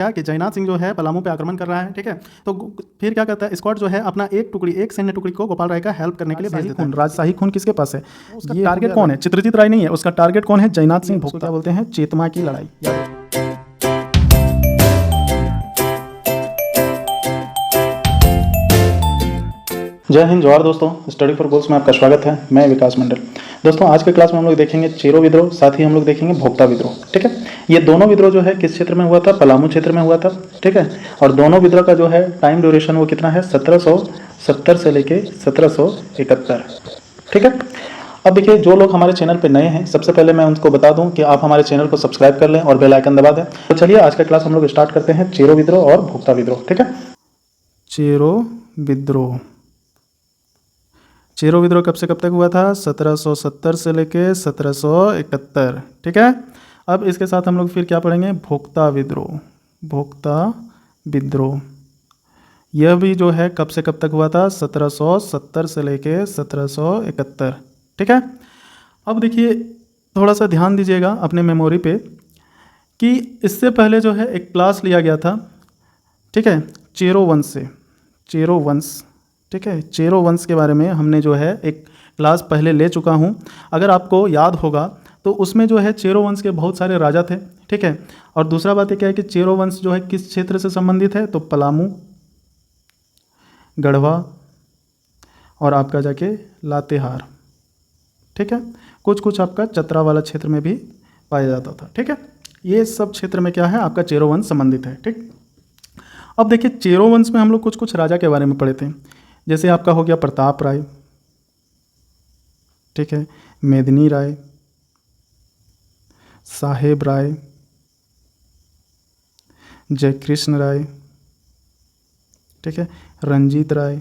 क्या कि जयनाथ सिंह जो है पलामू पे आक्रमण कर रहा है, ठीक है। तो फिर क्या करता है, स्कॉट जो है अपना एक सैन्य टुकड़ी को गोपाल राय का हेल्प करने के लिए भेज देता है। राजशाही खून किसके पास है, उसका टारगेट कौन है, चित्रजीत राय नहीं है, उसका टारगेट कौन है, जयनाथ सिंह भोक्ता। क्या बोलते हैं, चेतमा की लड़ाई। जय हिंद जवाहर दोस्तों, स्टडी फॉर गोल्स में आपका स्वागत है। मैं विकास मंडल। दोस्तों आज के क्लास में हम लोग देखेंगे चेरो विद्रोह, साथ ही हम लोग देखेंगे भोक्ता विद्रोह, ठीक है। ये दोनों विद्रोह जो है किस क्षेत्र में हुआ था, पलामू क्षेत्र में हुआ था, ठीक है। और दोनों विद्रोह का जो है टाइम ड्यूरेशन वो कितना है, 1770 से लेके 1771, ठीक है। अब देखिए, जो लोग हमारे चैनल पे नए हैं, सबसे पहले मैं उनको बता दूं कि आप हमारे चैनल को सब्सक्राइब कर लें और बेल आइकन दबा दें। तो चलिए आज का क्लास हम लोग स्टार्ट करते हैं, चेरो विद्रोह और भोक्ता विद्रोह, ठीक है। चेरो विद्रोह, चेरो विद्रोह कब से कब तक हुआ था, 1770 से लेके 1771, ठीक है। अब इसके साथ हम लोग फिर क्या पढ़ेंगे, भोक्ता विद्रोह। भोक्ता विद्रोह यह भी जो है कब से कब तक हुआ था, 1770 से लेके 1771, ठीक है। अब देखिए, थोड़ा सा ध्यान दीजिएगा अपने मेमोरी पे कि इससे पहले जो है एक क्लास लिया गया था, ठीक है, चेरो वंश से। चेरो वंश, ठीक है, चेरो वंश के बारे में हमने जो है एक क्लास पहले ले चुका हूँ। अगर आपको याद होगा तो उसमें जो है चेरो वंश के बहुत सारे राजा थे, ठीक है। और दूसरा बात ये क्या है कि चेरो वंश जो है किस क्षेत्र से संबंधित है, तो पलामू, गढ़वा और आपका जाके लातेहार, ठीक है। कुछ कुछ आपका चतरा वाला क्षेत्र में भी पाया जाता था, ठीक है। ये सब क्षेत्र में क्या है, आपका चेरो वंश संबंधित है, ठीक। अब देखिए, चेरो वंश में हम लोग कुछ कुछ राजा के बारे में पढ़े थे। जैसे आपका हो गया प्रताप राय, ठीक है, मेदिनी राय, साहेब राय, जयकृष्ण राय, ठीक है, रंजीत राय।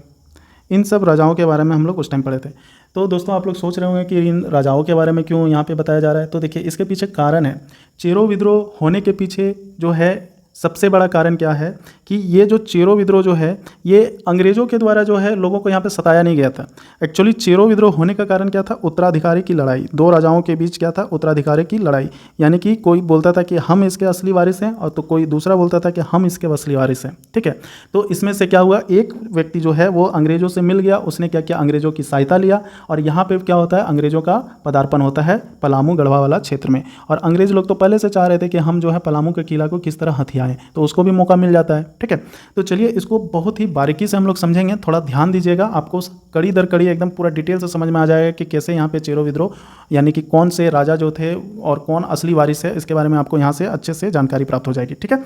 इन सब राजाओं के बारे में हम लोग उस टाइम पढ़े थे। तो दोस्तों आप लोग सोच रहे होंगे कि इन राजाओं के बारे में क्यों यहाँ पे बताया जा रहा है। तो देखिए, इसके पीछे कारण है। चेरो विद्रोह होने के पीछे जो है सबसे बड़ा कारण क्या है कि ये जो चेरो विद्रोह जो है ये अंग्रेज़ों के द्वारा जो है लोगों को यहाँ पे सताया नहीं गया था। एक्चुअली चेरो विद्रोह होने का कारण क्या था, उत्तराधिकारी की लड़ाई। दो राजाओं के बीच क्या था, उत्तराधिकारी की लड़ाई। यानी कि कोई बोलता था कि हम इसके असली वारिस हैं और तो कोई दूसरा बोलता था कि हम इसके असली वारिस हैं, ठीक है। तो इसमें से क्या हुआ, एक व्यक्ति जो है वो अंग्रेज़ों से मिल गया, उसने क्या किया, अंग्रेज़ों की सहायता लिया। और यहाँ पर क्या होता है, अंग्रेज़ों का पदार्पण होता है पलामू गढ़वा वाला क्षेत्र में। और अंग्रेज़ लोग तो पहले से चाह रहे थे कि हम जो है पलामू के किला को किस तरह हथियाएं, तो उसको भी मौका मिल जाता है, ठीक है। तो चलिए इसको बहुत ही बारीकी से हम लोग समझेंगे, थोड़ा ध्यान दीजिएगा, आपको कड़ी दर कड़ी एकदम पूरा डिटेल से समझ में आ जाएगा कि कैसे यहाँ पे चेरो विद्रोह यानी कि कौन से राजा जो थे और कौन असली वारिस है, इसके बारे में आपको यहाँ से अच्छे से जानकारी प्राप्त हो जाएगी, ठीक है।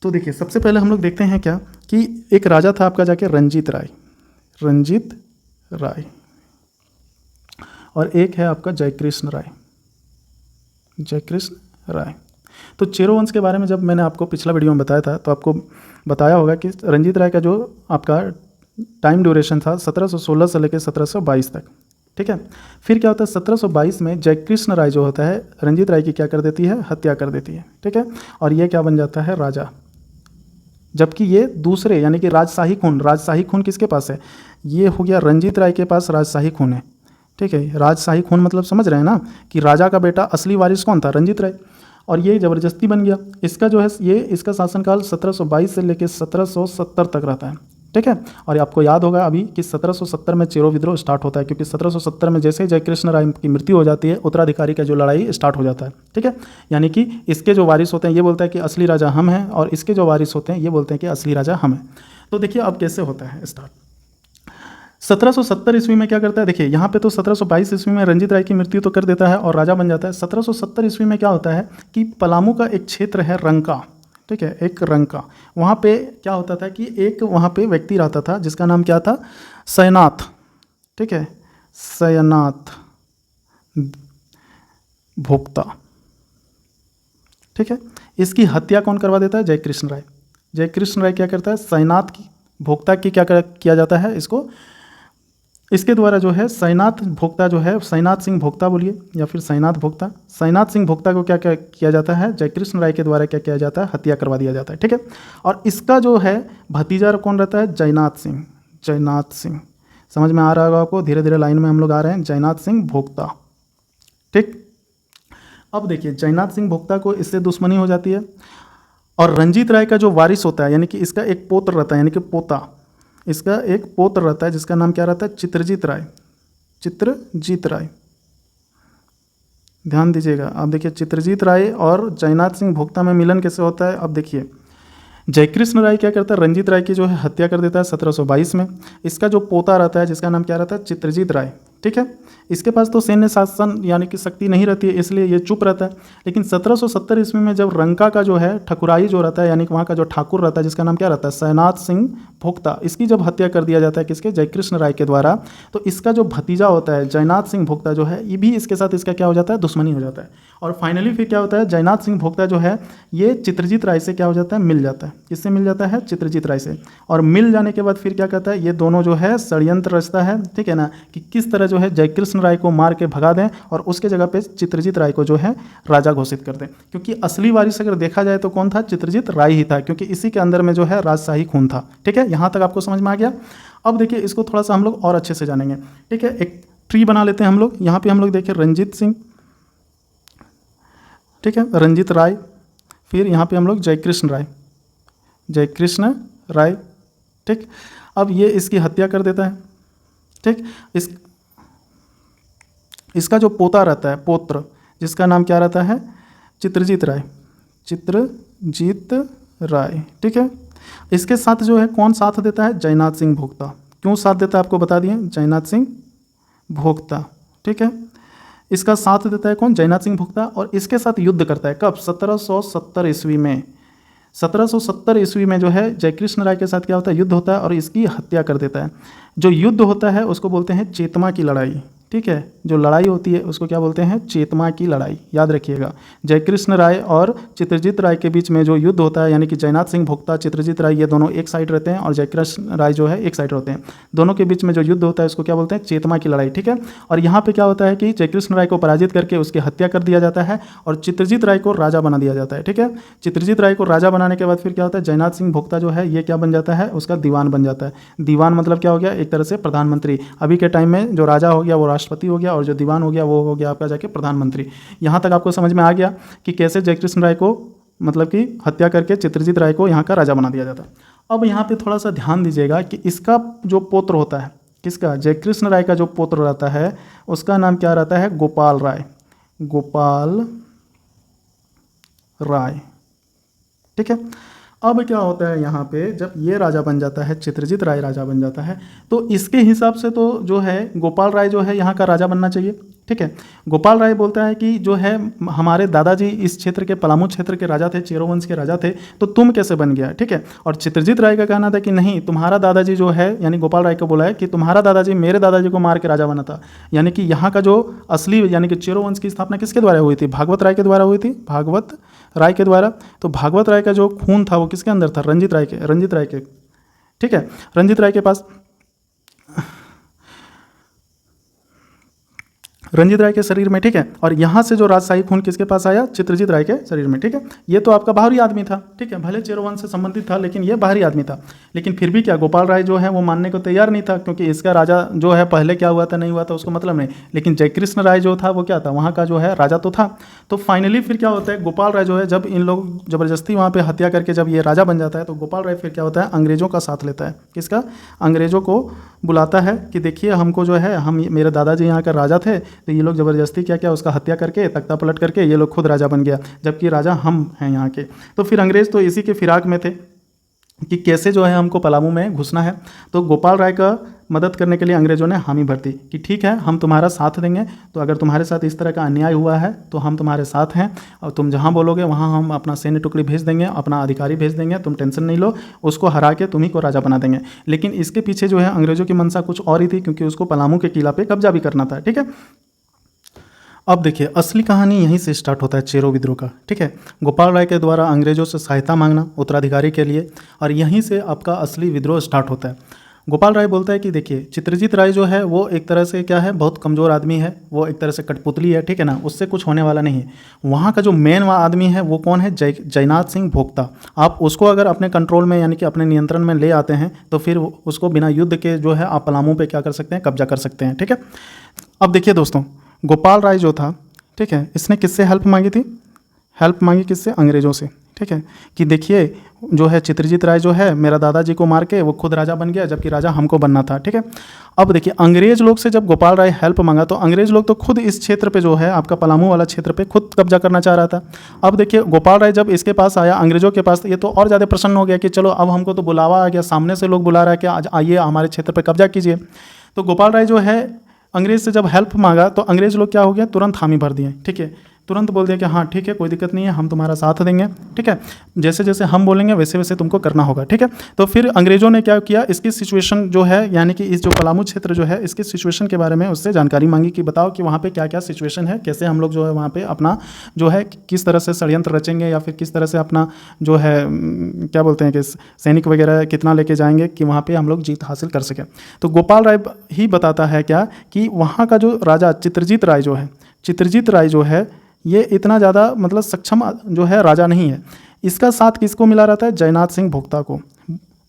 तो देखिए, सबसे पहले हम लोग देखते हैं क्या कि एक राजा था आपका जाके रंजीत राय, रंजीत राय, और एक है आपका जयकृष्ण राय, जयकृष्ण राय। तो चेरो वंश के बारे में जब मैंने आपको पिछला वीडियो में बताया था तो आपको बताया होगा कि रंजीत राय का जो आपका टाइम ड्यूरेशन था 1716 से लेकर 1722 तक, ठीक है। फिर क्या होता है, 1722 में जयकृष्ण राय जो होता है रंजीत राय की क्या कर देती है, हत्या कर देती है, ठीक है। और ये क्या बन जाता है, राजा। जबकि ये दूसरे यानी कि राजशाही खून, राजशाही खून किसके पास है, ये हो गया रंजीत राय के पास राजशाही खून है, ठीक है। राजशाही खून मतलब समझ रहे हैं ना कि राजा का बेटा असली वारिस कौन था, रंजीत राय। और ये ज़बरदस्ती बन गया। इसका जो है ये इसका शासनकाल 1722 से लेकर 1770 तक रहता है, ठीक है। और आपको याद होगा अभी कि 1770 में चेरो विद्रोह स्टार्ट होता है, क्योंकि 1770 में जैसे ही जयकृष्ण राय की मृत्यु हो जाती है उत्तराधिकारी का जो लड़ाई स्टार्ट हो जाता है, ठीक है। यानी कि इसके जो वारिस होते हैं ये बोलते हैं कि असली राजा हम हैं, और इसके जो वारिस होते हैं ये बोलते हैं कि असली राजा हम हैं। तो देखिए अब कैसे होता है स्टार्ट। 1770 ईस्वी में क्या करता है, देखिए यहाँ पे तो 1722 ईस्वी में रंजीत राय की मृत्यु तो कर देता है और राजा बन जाता है। 1770 ईस्वी में क्या होता है कि पलामू का एक क्षेत्र है रंका, ठीक है, एक रंका। वहाँ पे क्या होता था कि एक वहाँ पे व्यक्ति रहता था जिसका नाम क्या था, सयनाथ, ठीक है, सयनाथ भोक्ता, ठीक है। इसकी हत्या कौन करवा देता है, जयकृष्ण राय। जयकृष्ण राय क्या करता है, सयनाथ की भोक्ता की क्या किया जाता है, इसको इसके द्वारा जो है सयनाथ भोक्ता जो है, सयनाथ सिंह भोक्ता बोलिए या फिर सयनाथ भोक्ता, सयनाथ सिंह भोक्ता को क्या क्या किया जाता है, जयकृष्ण राय के द्वारा क्या किया जाता है, हत्या करवा दिया जाता है, ठीक है। और इसका जो है भतीजा कौन रहता है, जयनाथ सिंह। जयनाथ सिंह समझ में आ रहा होगा आपको, धीरे धीरे लाइन में हम लोग आ रहे हैं, जयनाथ सिंह भोक्ता, ठीक। अब देखिए जयनाथ सिंह भोक्ता को इससे दुश्मनी हो जाती है और रंजीत राय का जो वारिस होता है, यानी कि इसका एक पौत्र रहता है, यानी कि पोता, इसका एक पौत्र रहता है जिसका नाम क्या रहता है, चित्रजीत राय। चित्रजीत राय, ध्यान दीजिएगा। अब देखिए चित्रजीत राय और जयनाथ सिंह भोक्ता में मिलन कैसे होता है। अब देखिए जयकृष्ण राय क्या करता है, रंजीत राय की जो है हत्या कर देता है 1722 में। इसका जो पोता रहता है जिसका नाम क्या रहता है, चित्रजीत राय, ठीक है। इसके पास तो सैन्य शासन यानी कि शक्ति नहीं रहती है, इसलिए ये चुप रहता है। लेकिन 1770 ईस्वी में जब रंका का जो है ठकुराई जो रहता है, यानी कि वहाँ का जो ठाकुर रहता है जिसका नाम क्या रहता है, सैनाथ सिंह भोक्ता, इसकी जब हत्या कर दिया जाता है किसके, जयकृष्ण राय के द्वारा, तो इसका जो भतीजा होता है जयनाथ सिंह भोक्ता जो है, ये भी इसके साथ इसका क्या हो जाता है, दुश्मनी हो जाता है। और फाइनली फिर क्या होता है, जयनाथ सिंह भोक्ता जो है ये चित्रजीत राय से क्या हो जाता है, मिल जाता है। किससे मिल जाता है, चित्रजीत राय से। और मिल जाने के बाद फिर क्या कहता है, ये दोनों जो है षड्यंत्र रचता है, ठीक है ना, कि किस तरह जो है जयकृष्ण राय को मार के भगा दें और उसके जगह पे चित्रजीत राय को जो है राजा घोषित कर दें। क्योंकि असली वारिस अगर देखा जाए तो कौन था, चित्रजीत राय ही था, क्योंकि इसी के अंदर में जो है राजशाही खून था। ठीक है, यहाँ तक आपको समझ में आ गया। अब देखिए इसको थोड़ा सा हम लोग और अच्छे से जानेंगे। ठीक है, एक ट्री बना लेते हैं हम लोग। यहाँ पे हम लोग देखिए रंजीत सिंह, ठीक है, रंजीत राय, फिर यहाँ पे हम लोग जयकृष्ण राय, जयकृष्ण राय, ठीक। अब ये इसकी हत्या कर देता है, ठीक। इसका जो पोता रहता है, पौत्र, जिसका नाम क्या रहता है, चित्रजीत राय, चित्रजीत राय, ठीक है। इसके साथ जो है कौन साथ देता है, जयनाथ सिंह भोक्ता। क्यों साथ देता है आपको बता दिए, जयनाथ सिंह भोक्ता, ठीक है। इसका साथ देता है कौन, जयनाथ सिंह भोक्ता, और इसके साथ युद्ध करता है कब, 1770 ईस्वी में। 1770 ईस्वी में जो है जयकृष्ण राय के साथ क्या होता है, युद्ध होता है और इसकी हत्या कर देता है। जो युद्ध होता है उसको बोलते हैं चेतमा की लड़ाई, ठीक है। जो लड़ाई होती है उसको क्या बोलते हैं, चेतमा की लड़ाई, याद रखिएगा। जयकृष्ण राय और चित्रजीत राय के बीच में जो युद्ध होता है, यानी कि जयनाथ सिंह भोक्ता, चित्रजीत राय, ये दोनों एक साइड रहते हैं और जयकृष्ण राय जो है एक साइड रहते हैं। दोनों के बीच में जो युद्ध होता है उसको क्या बोलते हैं, चेतमा की लड़ाई, ठीक है। और यहाँ पे क्या होता है कि जयकृष्ण राय को पराजित करके उसकी हत्या कर दिया जाता है और चित्रजीत राय को राजा बना दिया जाता है, ठीक है। चित्रजीत राय को राजा बनाने के बाद फिर क्या होता है, जयनाथ सिंह भोक्ता जो है ये क्या बन जाता है, उसका दीवान बन जाता है। दीवान मतलब क्या हो गया, एक तरह से प्रधानमंत्री। अभी के टाइम में जो राजा हो गया वो राष्ट्रपति हो गया और जो दीवान हो गया वो हो गया आपका जाके प्रधानमंत्री। यहाँ तक आपको समझ में आ गया कि कैसे जयकृष्ण राय को मतलब कि हत्या करके चित्रजीत राय को यहाँ का राजा बना दिया जाता। अब यहाँ पे थोड़ा सा ध्यान दीजिएगा कि इसका जो पुत्र होता है, किसका, जयकृष्ण राय का जो पुत्र रहता है उसका नाम क्या रहता है, गोपाल राय, गोपाल राय, ठीक है। अब क्या होता है यहाँ पे, जब ये राजा बन जाता है, चित्रजीत राय राजा बन जाता है, तो इसके हिसाब से तो जो है गोपाल राय जो है यहाँ का राजा बनना चाहिए, ठीक है। गोपाल राय बोलता है कि जो है हमारे दादाजी इस क्षेत्र के, पलामू क्षेत्र के राजा थे, चेरो वंश के राजा थे, तो तुम कैसे बन गया, ठीक है। और चित्रजीत राय का कहना था कि नहीं, तुम्हारा दादाजी जो है, यानी गोपाल राय को बोला है कि तुम्हारा दादाजी मेरे दादाजी को मार के राजा बना था। यानी कि यहाँ का जो असली यानी कि चेरो वंश की स्थापना किसके द्वारा हुई थी, भागवत राय के द्वारा हुई थी, भागवत राय के द्वारा। तो भागवत राय का जो खून था वो किसके अंदर था, रंजीत राय के, ठीक है, रंजीत राय के पास, रंजीत राय के शरीर में, ठीक है। और यहाँ से जो राजशाही खून किसके पास आया, चित्रजीत राय के शरीर में, ठीक है। ये तो आपका बाहरी आदमी था, ठीक है, भले चेरो वंश से संबंधित था लेकिन ये बाहरी आदमी था। लेकिन फिर भी क्या, गोपाल राय जो है वो मानने को तैयार नहीं था, क्योंकि इसका राजा जो है पहले क्या हुआ था नहीं हुआ था उसको मतलब नहीं, लेकिन जयकृष्ण राय जो था वो क्या था, वहाँ का जो है राजा तो था। तो फाइनली फिर क्या होता है, गोपाल राय जो है जब इन लोग ज़बरदस्ती वहाँ पर हत्या करके जब ये राजा बन जाता है, तो गोपाल राय फिर क्या होता है, अंग्रेज़ों का साथ लेता है। किसका, अंग्रेज़ों को बुलाता है कि देखिए हमको जो है, हम मेरे दादाजी यहाँ का राजा थे, तो ये लोग ज़बरदस्ती क्या क्या उसका हत्या करके तख्ता पलट करके ये लोग खुद राजा बन गया, जबकि राजा हम हैं यहाँ के। तो फिर अंग्रेज़ तो इसी के फिराक में थे कि कैसे जो है हमको पलामू में घुसना है। तो गोपाल राय का मदद करने के लिए अंग्रेज़ों ने हामी भर दी कि ठीक है हम तुम्हारा साथ देंगे, तो अगर तुम्हारे साथ इस तरह का अन्याय हुआ है तो हम तुम्हारे साथ हैं, और तुम जहाँ बोलोगे वहाँ हम अपना सैन्य टुकड़ी भेज देंगे, अपना अधिकारी भेज देंगे, तुम टेंशन नहीं लो, उसको हरा के तुम्ही को राजा बना देंगे। लेकिन इसके पीछे जो है अंग्रेज़ों की मंशा कुछ और ही थी, क्योंकि उसको पलामू के किला पर कब्जा भी करना था, ठीक है। अब देखिए असली कहानी यहीं से स्टार्ट होता है, चेरो विद्रोह का, ठीक है। गोपाल राय के द्वारा अंग्रेज़ों से सहायता मांगना उत्तराधिकारी के लिए, और यहीं से आपका असली विद्रोह स्टार्ट होता है। गोपाल राय बोलता है कि देखिए चित्रजीत राय जो है वो एक तरह से क्या है, बहुत कमज़ोर आदमी है, वो एक तरह से कठपुतली है, ठीक है ना, उससे कुछ होने वाला नहीं है। वहाँ का जो मेन आदमी है वो कौन है, जयनाथ सिंह भोक्ता। आप उसको अगर अपने कंट्रोल में यानी कि अपने नियंत्रण में ले आते हैं तो फिर उसको बिना युद्ध के जो है आप पलामू पे क्या कर सकते हैं, कब्जा कर सकते हैं, ठीक है। अब देखिए दोस्तों, गोपाल राय जो था, ठीक है, इसने किससे हेल्प मांगी थी, हेल्प मांगी किससे, अंग्रेज़ों से। ठीक है, कि देखिए जो है चित्रजीत राय जो है मेरा दादाजी को मार के वो खुद राजा बन गया, जबकि राजा हमको बनना था। ठीक है, अब देखिए अंग्रेज लोग से जब गोपाल राय हेल्प मांगा तो अंग्रेज लोग तो खुद इस क्षेत्र पे जो है आपका पलामू वाला क्षेत्र पे खुद कब्जा करना चाह रहा था। अब देखिए गोपाल राय जब इसके पास आया अंग्रेजों के पास, ये तो और ज़्यादा प्रसन्न हो गया कि चलो अब हमको तो बुलावा आ गया, सामने से लोग बुला रहा है कि आज आइए हमारे क्षेत्र पर कब्जा कीजिए। तो गोपाल राय जो है अंग्रेज से जब हेल्प मांगा तो अंग्रेज लोग क्या हो गया, तुरंत हामी भर दिए। ठीक है, तुरंत बोल दिया कि हाँ ठीक है कोई दिक्कत नहीं है, हम तुम्हारा साथ देंगे। ठीक है, जैसे जैसे हम बोलेंगे वैसे वैसे तुमको करना होगा। ठीक है, तो फिर अंग्रेजों ने क्या किया, इसकी सिचुएशन जो है यानी कि इस जो पलामू क्षेत्र जो है इसकी सिचुएशन के बारे में उससे जानकारी मांगी कि बताओ कि वहाँ पे क्या क्या सिचुएशन है, कैसे हम लोग जो है वहाँ पे अपना जो है किस तरह से षड्यंत्र रचेंगे या फिर किस तरह से अपना जो है क्या बोलते हैं कि सैनिक वगैरह कितना लेके जाएंगे कि वहाँ पर हम लोग जीत हासिल कर सकें। तो गोपाल राय ही बताता है क्या कि वहाँ का जो राजा चित्रजीत राय जो है, चित्रजीत राय जो है ये इतना ज़्यादा मतलब सक्षम जो है राजा नहीं है। इसका साथ किसको मिला रहता है, जयनाथ सिंह भोक्ता को।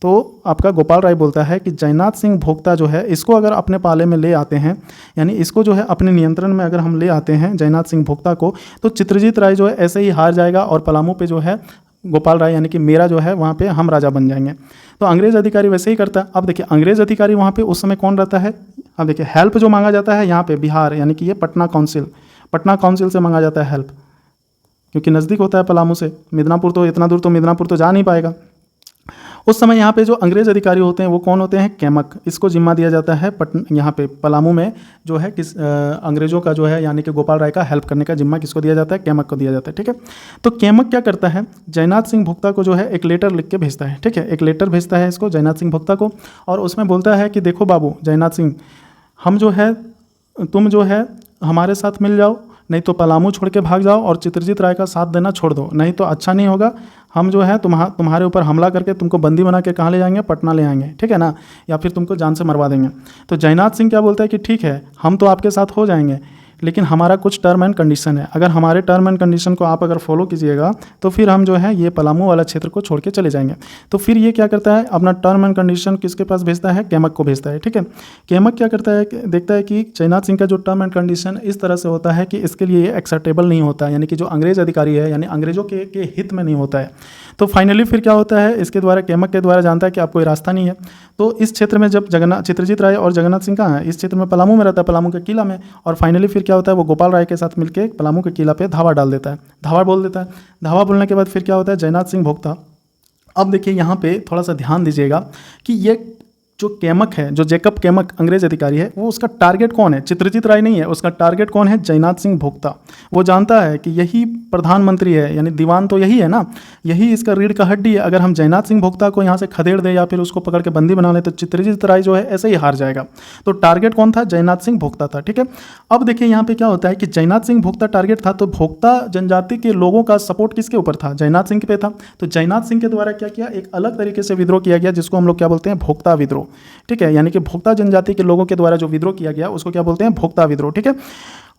तो आपका गोपाल राय बोलता है कि जयनाथ सिंह भोक्ता जो है इसको अगर अपने पाले में ले आते हैं, यानी इसको जो है अपने नियंत्रण में अगर हम ले आते हैं जयनाथ सिंह भोक्ता को, तो चित्रजीत राय जो है ऐसे ही हार जाएगा और पलामू पे जो है गोपाल राय यानी कि मेरा जो है वहाँ पे हम राजा बन जाएंगे। तो अंग्रेज़ अधिकारी वैसे ही करता है। अब देखिए अंग्रेज़ अधिकारी वहाँ पे उस समय कौन रहता है, अब देखिए हेल्प जो मांगा जाता है यहाँ पे बिहार यानी कि ये पटना काउंसिल से मांगा जाता है हेल्प, क्योंकि नज़दीक होता है पलामू से। मिदनापुर तो इतना दूर तो मिदनापुर तो जा नहीं पाएगा। उस समय यहाँ पे जो अंग्रेज़ अधिकारी होते हैं वो कौन होते हैं, कैमक। इसको जिम्मा दिया जाता है यहाँ पे पलामू में जो है किस अंग्रेज़ों का जो है यानी कि गोपाल राय का हेल्प करने का जिम्मा किसको दिया जाता है, कैमक को दिया जाता है। ठीक है, तो कैमक क्या करता है, जयनाथ सिंह भोक्ता को जो है एक लेटर लिख के भेजता है। ठीक है, एक लेटर भेजता है इसको जयनाथ सिंह भोक्ता को, और उसमें बोलता है कि देखो बाबू जयनाथ सिंह, हम जो है तुम जो है हमारे साथ मिल जाओ, नहीं तो पलामू छोड़ के भाग जाओ और चित्रजीत राय का साथ देना छोड़ दो, नहीं तो अच्छा नहीं होगा। हम जो है तुम्हारे ऊपर हमला करके तुमको बंदी बना के कहाँ ले जाएंगे, पटना ले आएंगे। ठीक है ना, या फिर तुमको जान से मरवा देंगे। तो जयनाथ सिंह क्या बोलता है कि ठीक है हम तो आपके साथ हो जाएंगे, लेकिन हमारा कुछ टर्म एंड कंडीशन है। अगर हमारे टर्म एंड कंडीशन को आप अगर फॉलो कीजिएगा तो फिर हम जो है ये पलामू वाला क्षेत्र को छोड़ के चले जाएंगे। तो फिर ये क्या करता है, अपना टर्म एंड कंडीशन किसके पास भेजता है, कैमक को भेजता है। ठीक है, कैमक क्या करता है, देखता है कि जयनाथ सिंह का जो टर्म एंड कंडीशन इस तरह से होता है कि इसके लिए ये एक्सेप्टेबल नहीं होता है, यानी कि जो अंग्रेज अधिकारी है यानी अंग्रेजों के हित में नहीं होता है। तो फाइनली फिर क्या होता है, इसके द्वारा कैमक के द्वारा जानता है कि आपको कोई रास्ता नहीं है। तो इस क्षेत्र में जब चित्रजीत राय और जगन्नाथ सिंह कहाँ है, इस क्षेत्र में पलामू में रहता है, पलामू के किला में। और फाइनली फिर क्या होता है, वो गोपाल राय के साथ मिलकर पलामू के किला पे धावा डाल देता है, धावा बोल देता है। धावा बोलने के बाद फिर क्या होता है, जयनाथ सिंह भोक्ता। अब देखिए यहाँ पे थोड़ा सा ध्यान दीजिएगा कि ये जो कैमक है, जो जेकब कैमक अंग्रेज अधिकारी है, वो उसका टारगेट कौन है, चित्रजीत राय नहीं है, उसका टारगेट कौन है, जयनाथ सिंह भोक्ता। वो जानता है कि यही प्रधानमंत्री है, यानी दीवान तो यही है ना, यही इसका रीढ़ का हड्डी है। अगर हम जयनाथ सिंह भोक्ता को यहाँ से खदेड़ दें या फिर उसको पकड़ के बंदी बना लें तो चित्रजीत राय जो है ऐसे ही हार जाएगा। तो टारगेट कौन था, जयनाथ सिंह भोक्ता था। ठीक है, अब देखिए यहाँ पे क्या होता है कि जयनाथ सिंह भोक्ता टारगेट था, तो भोक्ता जनजाति के लोगों का सपोर्ट किसके ऊपर था, जयनाथ सिंह पे था। तो जयनाथ सिंह के द्वारा क्या किया, एक अलग तरीके से विद्रोह किया गया जिसको हम लोग क्या बोलते हैं, भोक्ता विद्रोह। ठीक है, यानी कि भोक्ता जनजाति के लोगों के द्वारा जो विद्रोह किया गया उसको क्या बोलते हैं, भोक्ता विद्रोह। ठीक है,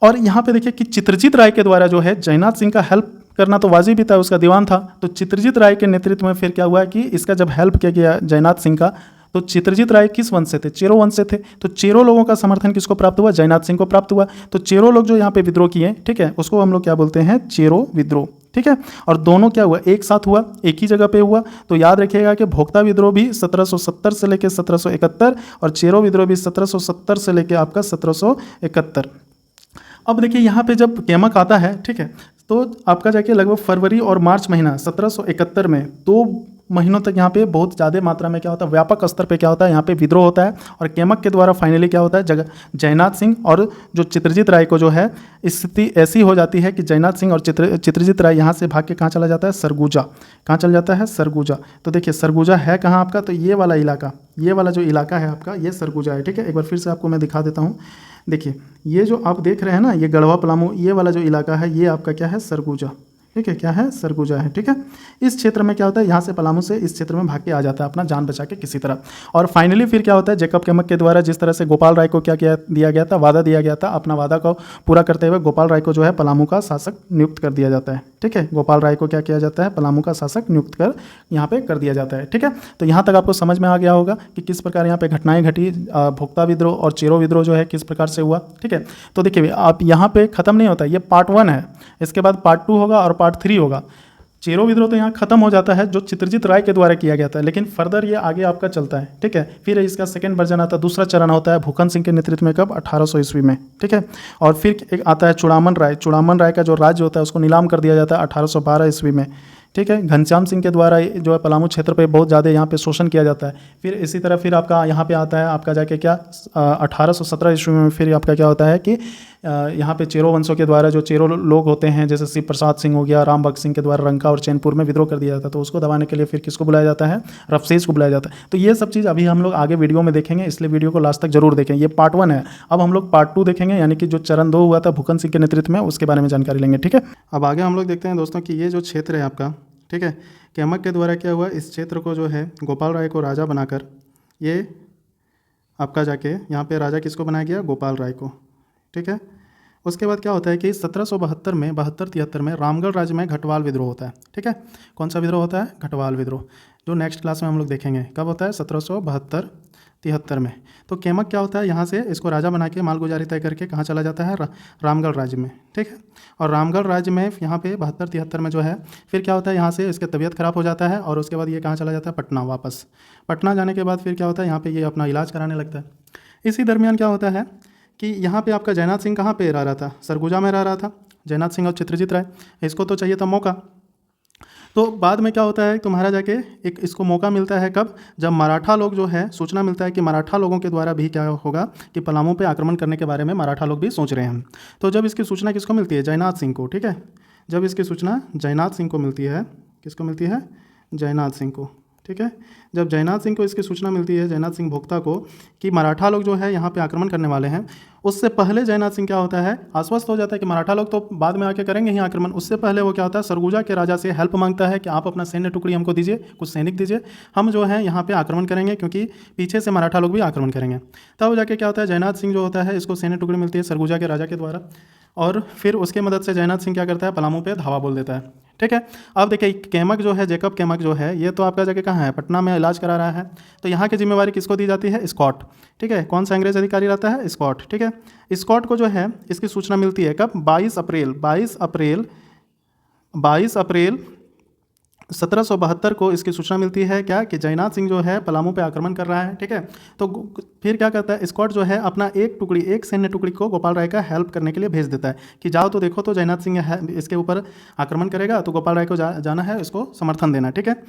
और यहाँ पे देखिए कि चित्रजीत राय के द्वारा जो है जयनाथ सिंह का हेल्प करना तो वाजिब ही था, उसका दीवान था। तो चित्रजीत राय के नेतृत्व में फिर क्या हुआ कि इसका जब हेल्प किया गया जयनाथ सिंह का, तो चित्रजीत राय किस वंश से थे, चेरो वंश से थे। तो चेरो लोगों का समर्थन किसको प्राप्त हुआ, जयनाथ सिंह को प्राप्त हुआ। तो चेरो लोग जो यहाँ पे विद्रोह किए, ठीक है, उसको हम लोग क्या बोलते हैं, चेरो विद्रोह। ठीक है, और दोनों क्या हुआ, एक साथ हुआ, एक ही जगह पे हुआ। तो याद रखिएगा कि भोक्ता विद्रोह भी 1770 से लेकर 1771 और चेरो विद्रोह भी 1770 से लेकर आपका 1771। अब देखिए यहाँ पे जब कैमक आता है, ठीक है, तो आपका जाके लगभग फरवरी और मार्च महीना 1771 में 2 महीनों तक यहाँ पे बहुत ज़्यादा मात्रा में क्या होता है, व्यापक स्तर पे क्या होता है, यहाँ पे विद्रोह होता है। और कैमक के द्वारा फाइनली क्या होता है, जयनाथ सिंह और जो चित्रजीत राय को जो है स्थिति ऐसी हो जाती है कि जयनाथ सिंह और चित्रजीत राय यहाँ से भाग के कहाँ चला जाता है, सरगुजा। कहाँ चल जाता है, सरगुजा। तो देखिए सरगुजा है कहाँ आपका, तो ये वाला इलाका, ये वाला जो इलाका है आपका, ये सरगुजा है। ठीक है, एक बार फिर से आपको मैं दिखा देता हूँ। देखिए ये जो आप देख रहे हैं ना, ये गढ़वा पलामू, ये वाला जो इलाका है ये आपका क्या है, सरगुजा। ठीक है, क्या है, सरगुजा है। ठीक है, इस क्षेत्र में क्या होता है, यहाँ से पलामू से इस क्षेत्र में भाग के आ जाता है अपना जान बचा के किसी तरह। और फाइनली फिर क्या होता है, जेकब कैमक के द्वारा जिस तरह से गोपाल राय को क्या किया दिया गया था, वादा दिया गया था, अपना वादा को पूरा करते हुए गोपाल राय को जो है पलामू का शासक नियुक्त कर दिया जाता है। ठीक है, गोपाल राय को क्या किया जाता है, पलामू का शासक नियुक्त कर यहाँ पे कर दिया जाता है। ठीक है, तो यहाँ तक आपको समझ में आ गया होगा कि किस प्रकार यहाँ पे घटनाएं घटी, भोक्ता विद्रोह और चेरो विद्रोह जो है किस प्रकार से हुआ। ठीक है, तो देखिए आप यहाँ पे खत्म नहीं होता, ये पार्ट 1 है, इसके बाद पार्ट 2 होगा और पार्ट 3 होगा। चेरो विद्रोह तो यहाँ खत्म हो जाता है, जो चित्रजीत राय के द्वारा किया गया था, लेकिन फर्दर ये आगे आपका चलता है। ठीक है, फिर इसका सेकंड वर्जन आता है, दूसरा चरण होता है भूखन सिंह के नेतृत्व में, कब 1800 ईस्वी में। ठीक है, और फिर एक आता है चूड़ामन राय। चूड़ामन राय का जो राज्य होता है उसको नीलाम कर दिया जाता है 1812 ईस्वी में। ठीक है, घनश्याम सिंह के द्वारा जो है पलामू क्षेत्र पे बहुत ज़्यादा यहाँ पे शोषण किया जाता है। फिर इसी तरह फिर आपका यहाँ पे आता है आपका जाके क्या 1817 ईस्वी में फिर आपका क्या होता है कि यहाँ पे चेरो वंशों के द्वारा जो चेरो लोग होते हैं, जैसे शिव प्रसाद सिंह हो गया, राम भक्त सिंह के द्वारा रंका और चैनपुर में विद्रोह कर दिया जाता है, तो उसको दबाने के लिए फिर किसको बुलाया जाता है, रफसेज को बुलाया जाता है। तो ये सब चीज़ अभी हम लोग आगे वीडियो में देखेंगे, इसलिए वीडियो को लास्ट तक जरूर देखें। ये पार्ट 1 है, अब हम लोग पार्ट 2 देखेंगे, यानी कि जो चरण 2 हुआ था भूखन सिंह के नेतृत्व में, उसके बारे में जानकारी लेंगे। ठीक है, अब आगे हम लोग देखते हैं दोस्तों कि ये जो क्षेत्र है आपका, ठीक है, कैमक के द्वारा क्या हुआ, इस क्षेत्र को जो है गोपाल राय को राजा बनाकर ये आपका जाके यहाँ पे राजा किसको बनाया गया, गोपाल राय को। ठीक है, उसके बाद क्या होता है कि 1772 में 72-73 में रामगढ़ राज्य में घटवाल विद्रोह होता है। ठीक है, कौन सा विद्रोह होता है, घटवाल विद्रोह, जो नेक्स्ट क्लास में हम लोग देखेंगे कब होता है, 1772-73 में। तो केमक क्या होता है, यहाँ से इसको राजा बना के मालगुजारी तय करके कहाँ चला जाता है, रामगढ़ राज्य में। ठीक है, और रामगढ़ राज्य में यहाँ पे 72-73 में जो है फिर क्या होता है, यहाँ से इसकी तबीयत खराब हो जाता है और उसके बाद ये कहाँ चला जाता है, पटना वापस। पटना जाने के बाद फिर क्या होता है, यहाँ पे ये अपना इलाज कराने लगता है। इसी दरमियान क्या होता है कि यहाँ पे आपका जयनाथ सिंह कहाँ पे रह रहा था, सरगुजा में रह रहा था, जयनाथ सिंह और चित्रजीत राय। इसको तो चाहिए था मौका, तो बाद में क्या होता है तुम्हारा जाके एक इसको मौका मिलता है कब, जब मराठा लोग जो है सूचना मिलता है कि मराठा लोगों के द्वारा भी क्या होगा कि पलामू पे आक्रमण करने के बारे में मराठा लोग भी सोच रहे हैं। तो जब इसकी सूचना किसको मिलती है, जयनाथ सिंह को। ठीक है, जब इसकी सूचना जयनाथ सिंह को मिलती है, किसको मिलती है, जयनाथ सिंह को। ठीक है, जब जयनाथ सिंह को इसकी सूचना मिलती है, जयनाथ सिंह भोक्ता को, कि मराठा लोग जो है यहाँ पे आक्रमण करने वाले हैं, उससे पहले जयनाथ सिंह क्या होता है, आश्वस्त हो जाता है कि मराठा लोग तो बाद में आके करेंगे ही आक्रमण। उससे पहले वो क्या होता है, सरगुजा के राजा से हेल्प मांगता है कि आप अपना सैन्य टुकड़ी हमको दीजिए, कुछ सैनिक दीजिए, हम जो है यहाँ पे आक्रमण करेंगे, क्योंकि पीछे से मराठा लोग भी आक्रमण करेंगे। तब जाके क्या होता है, जयनाथ सिंह जो होता है इसको सैन्य टुकड़ी मिलती है सरगुजा के राजा के द्वारा, और फिर उसके मदद से जयनाथ सिंह क्या करता है, पलामू पे धावा बोल देता है। ठीक है, अब देखिए केमक जो है, जेकब केमक जो है, ये तो आपका जगह कहाँ है, पटना में इलाज करा रहा है। तो यहाँ की जिम्मेवारी किसको दी जाती है, स्कॉट। ठीक है, कौन सा अंग्रेज अधिकारी रहता है, स्कॉट। ठीक है, स्कॉट को जो है इसकी सूचना मिलती है कब, 22 अप्रैल 1772 को इसकी सूचना मिलती है क्या, कि जयनाथ सिंह जो है पलामू पे आक्रमण कर रहा है। ठीक है, तो फिर क्या करता है, स्कॉट जो है अपना एक सैन्य टुकड़ी को गोपाल राय का हेल्प करने के लिए भेज देता है कि जाओ तो देखो तो जयनाथ सिंह इसके ऊपर आक्रमण करेगा, तो गोपाल राय को जाना है, इसको समर्थन देना। ठीक है,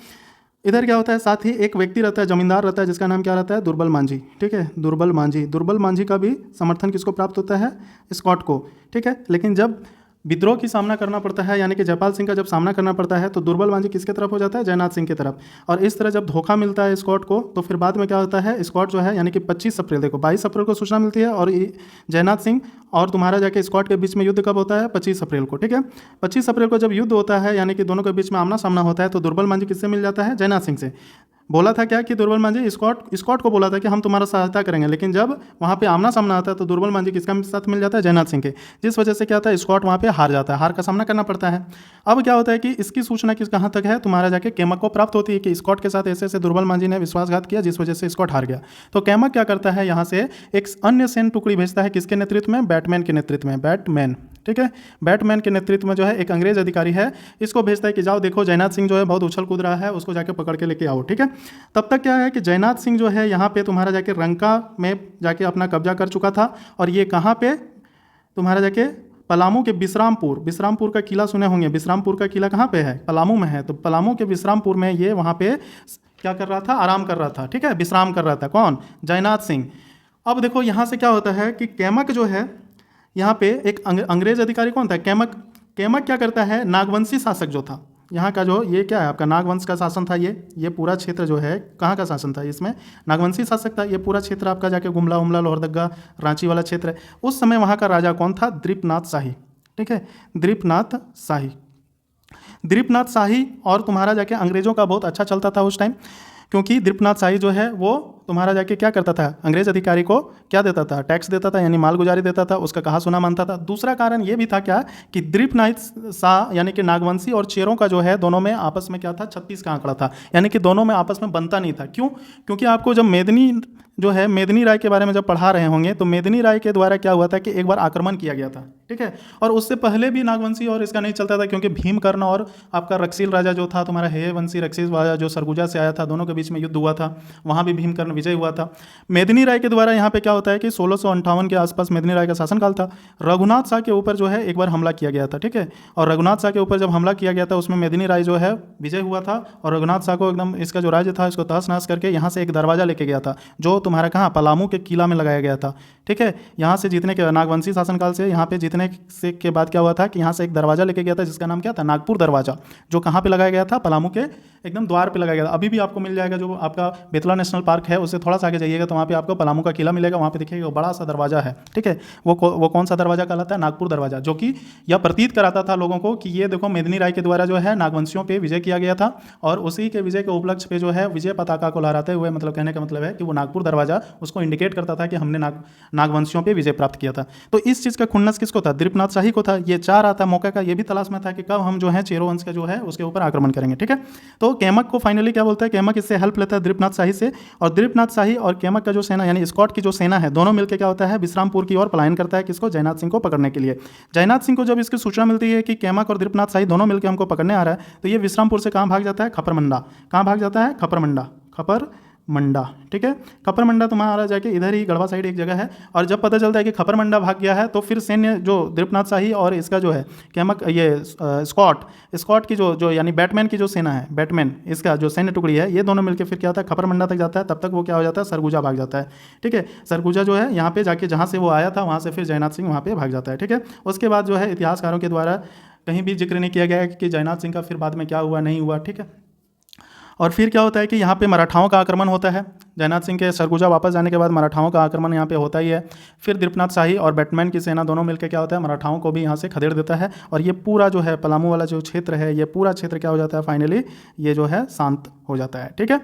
इधर क्या होता है, साथ ही एक व्यक्ति रहता है, जमींदार रहता है, जिसका नाम क्या रहता है, दुर्बल मांझी। ठीक है, दुर्बल मांझी का भी समर्थन किसको प्राप्त होता है, स्कॉट को। ठीक है, लेकिन जब विद्रोह की सामना करना पड़ता है, यानी कि जयपाल सिंह का जब सामना करना पड़ता है, तो दुर्बल मांझी किसके तरफ हो जाता है, जयनाथ सिंह की तरफ। और इस तरह जब धोखा मिलता है स्कॉट को, तो फिर बाद में क्या होता है, स्कॉट जो है यानी कि 25 अप्रैल, देखो 22 अप्रैल को सूचना मिलती है, और जयनाथ सिंह और तुम्हारा जाके स्कॉट के बीच में युद्ध कब होता है, 25 अप्रैल को। ठीक है, 25 अप्रैल को जब युद्ध होता है, यानी कि दोनों के बीच में आमना सामना होता है, तो दुर्बल मांझी किससे मिल जाता है, जयनाथ सिंह से। बोला था क्या कि दुर्बल मांझी स्कॉट को बोला था कि हम तुम्हारा सहायता करेंगे, लेकिन जब वहाँ पे आमना सामना आता है तो दुर्बल मांझी किसका साथ मिल जाता है, जयनाथ सिंह के, जिस वजह से क्या होता है, स्कॉट वहाँ पे हार जाता है, हार का सामना करना पड़ता है। अब क्या होता है कि इसकी सूचना किस कहाँ तक है, तुम्हारा जाके केमक को प्राप्त होती है कि स्कॉट के साथ ऐसे दुर्बल मांझी ने विश्वासघात किया, जिस वजह से स्कॉट हार गया। तो केमक क्या करता है, यहाँ से एक अन्य सैन्य टुकड़ी भेजता है, किसके नेतृत्व में, बैटमैन के नेतृत्व में, बैटमैन। ठीक है, बैटमैन के नेतृत्व में जो है एक अंग्रेज अधिकारी है, इसको भेजता है कि जाओ देखो जयनाथ सिंह जो है बहुत उछल कूद रहा है, उसको जाके पकड़ के लेके आओ। ठीक है, तब तक क्या है कि जयनाथ सिंह जो है यहाँ पे तुम्हारा जाके रंका में जाके अपना कब्जा कर चुका था, और ये कहाँ पे तुम्हारा जाके पलामू के विश्रामपुर का किला सुने होंगे, विश्रामपुर का किला कहाँ पे है, पलामू में है। तो पलामू के विश्रामपुर में ये वहाँ पे क्या कर रहा था, आराम कर रहा था। ठीक है, विश्राम कर रहा था, कौन, जयनाथ सिंह। अब देखो यहाँ से क्या होता है कि केमक जो है यहाँ पे एक अंग्रेज अधिकारी कौन था, केमक क्या करता है, नागवंशी शासक जो था यहाँ का, जो ये क्या है आपका नागवंश का शासन था, ये पूरा क्षेत्र जो है कहाँ का शासन था, इसमें नागवंशी शासक था। ये पूरा क्षेत्र आपका जाके गुमला उमला लोहरदगा रांची वाला क्षेत्र है। उस समय वहाँ का राजा कौन था, दीपनाथ शाही। ठीक है, दीपनाथ शाही और तुम्हारा जाके अंग्रेजों का बहुत अच्छा चलता था उस टाइम, क्योंकि दीपनाथ शाही जो है वो तुम्हारा जाके क्या करता था, अंग्रेज अधिकारी को क्या देता था, टैक्स देता था, यानी मालगुजारी देता था, उसका कहा सुना मानता था। दूसरा कारण ये भी था क्या कि दीपनाथ शाह यानी कि नागवंशी और चेरों का जो है दोनों में आपस में क्या था, 36 का आंकड़ा था, यानी कि दोनों में आपस में बनता नहीं था। क्यों? क्योंकि आपको जब मेदिनी जो है मेदिनी राय के बारे में जब पढ़ा रहे होंगे तो मेदिनी राय के द्वारा क्या हुआ था कि एक बार आक्रमण किया गया था, ठीक है, और उससे पहले भी नागवंशी और इसका नहीं चलता था, क्योंकि भीमकर्ण और आपका रक्षील राजा जो था तुम्हारा हेयवंशी रक्षील राजा जो सरगुजा से आया था, दोनों के बीच में युद्ध हुआ था, वहाँ भी भीमकर्ण विजय हुआ था। मेदिनी राय के द्वारा यहाँ पे क्या होता है कि 1658 के आसपास मेदिनी राय का शासनकाल था। रघुनाथ शाह के ऊपर जो है एक बार हमला किया गया था, ठीक है, और रघुनाथ शाह के ऊपर जब हमला किया गया था उसमें मेदिनी राय जो है विजय हुआ था, और रघुनाथ शाह को एकदम इसका जो राज्य था इसको तहस नहस करके यहाँ से एक दरवाजा लेके गया था, जो तुम्हारा कहाँ, पलामू के किला में लगाया गया था, ठीक है। यहाँ से जीतने के नागवंशी शासनकाल से यहाँ पे जीतने से के बाद क्या हुआ था कि यहाँ से एक दरवाजा लेके गया था जिसका नाम क्या था, नागपुर दरवाजा, जो कहाँ पे लगाया गया था, पलामू के एकदम द्वार पे लगाया गया था। अभी भी आपको मिल जाएगा, जो आपका बेतला नेशनल पार्क है उससे थोड़ा सा आगे जाइएगा तो वहाँ पे आपको पलामू का किला मिलेगा, वहाँ पे देखिएगा बड़ा सा दरवाजा है, ठीक है। वो कौन सा दरवाजा कहलाता है, नागपुर दरवाजा, जो कि यह प्रतीत कराता था लोगों को कि ये देखो मेदिनी राय के द्वारा जो है नागवंशियों पे विजय किया गया था, और उसी के विजय के उपलक्ष्य पे जो है विजय पताका को लहराते हुए, मतलब कहने का मतलब है कि वो नागपुर दरवाजा उसको इंडिकेट करता था कि हमने नागवंशियों पे विजय प्राप्त किया था। तो इस चीज़ का खुन्नस किसको था, दीपनाथ शाही को था। ये चाह रहा था मौके का, ये भी तलाश में था कि कब हम जो है चेरो वंश का जो है उसके ऊपर आक्रमण करेंगे, ठीक है। तो केमक को फाइनली क्या बोलता है, केमक इससे हेल्प लेता है दीपनाथ शाही से, और दीपनाथ शाही और केमक का जो सेना यानी स्कॉट की जो सेना है दोनों मिलकर क्या होता है, विश्रामपुर की ओर पलायन करता है, किसको, जयनाथ सिंह को पकड़ने के लिए। जयनाथ सिंह को जब इसकी सूचना मिलती है कि केमक और दीपनाथ शाही दोनों मिलकर हमको पकड़ने आ रहा है, तो ये विश्रामपुर से कहाँ भाग जाता है, खपरमंडा। कहाँ भाग जाता है, खपरमंडा, ठीक है। खपरमंडा तुम्हारा जाके इधर ही गढ़वा साइड एक जगह है, और जब पता चलता है कि खपरमंडा भाग गया है तो फिर सैन्य जो दीपनाथ शाही और इसका जो है केमक, ये स्कॉट की जो यानी बैटमैन की जो सेना है, बैटमैन इसका जो सैन्य टुकड़ी है, ये दोनों मिलकर फिर क्या होता है, खपरमंडा तक जाता है। तब तक वो क्या हो जाता है, सरगुजा भाग जाता है, ठीक है। सरगुजा जो है यहाँ पे जाके जहाँ से वो आया था वहाँ से फिर जयनाथ सिंह वहाँ पे भाग जाता है, ठीक है। उसके बाद जो है इतिहासकारों के द्वारा कहीं भी जिक्र नहीं किया गया है कि जयनाथ सिंह का फिर बाद में क्या हुआ नहीं हुआ, ठीक है। और फिर क्या होता है कि यहाँ पे मराठाओं का आक्रमण होता है। जयनाथ सिंह के सरगुजा वापस जाने के बाद मराठाओं का आक्रमण यहाँ पे होता ही है। फिर दीपनाथ शाही और बैटमैन की सेना दोनों मिलकर क्या होता है, मराठाओं को भी यहाँ से खदेड़ देता है, और ये पूरा जो है पलामू वाला जो क्षेत्र है, ये पूरा क्षेत्र क्या हो जाता है, फाइनली ये जो है शांत हो जाता है, ठीक है।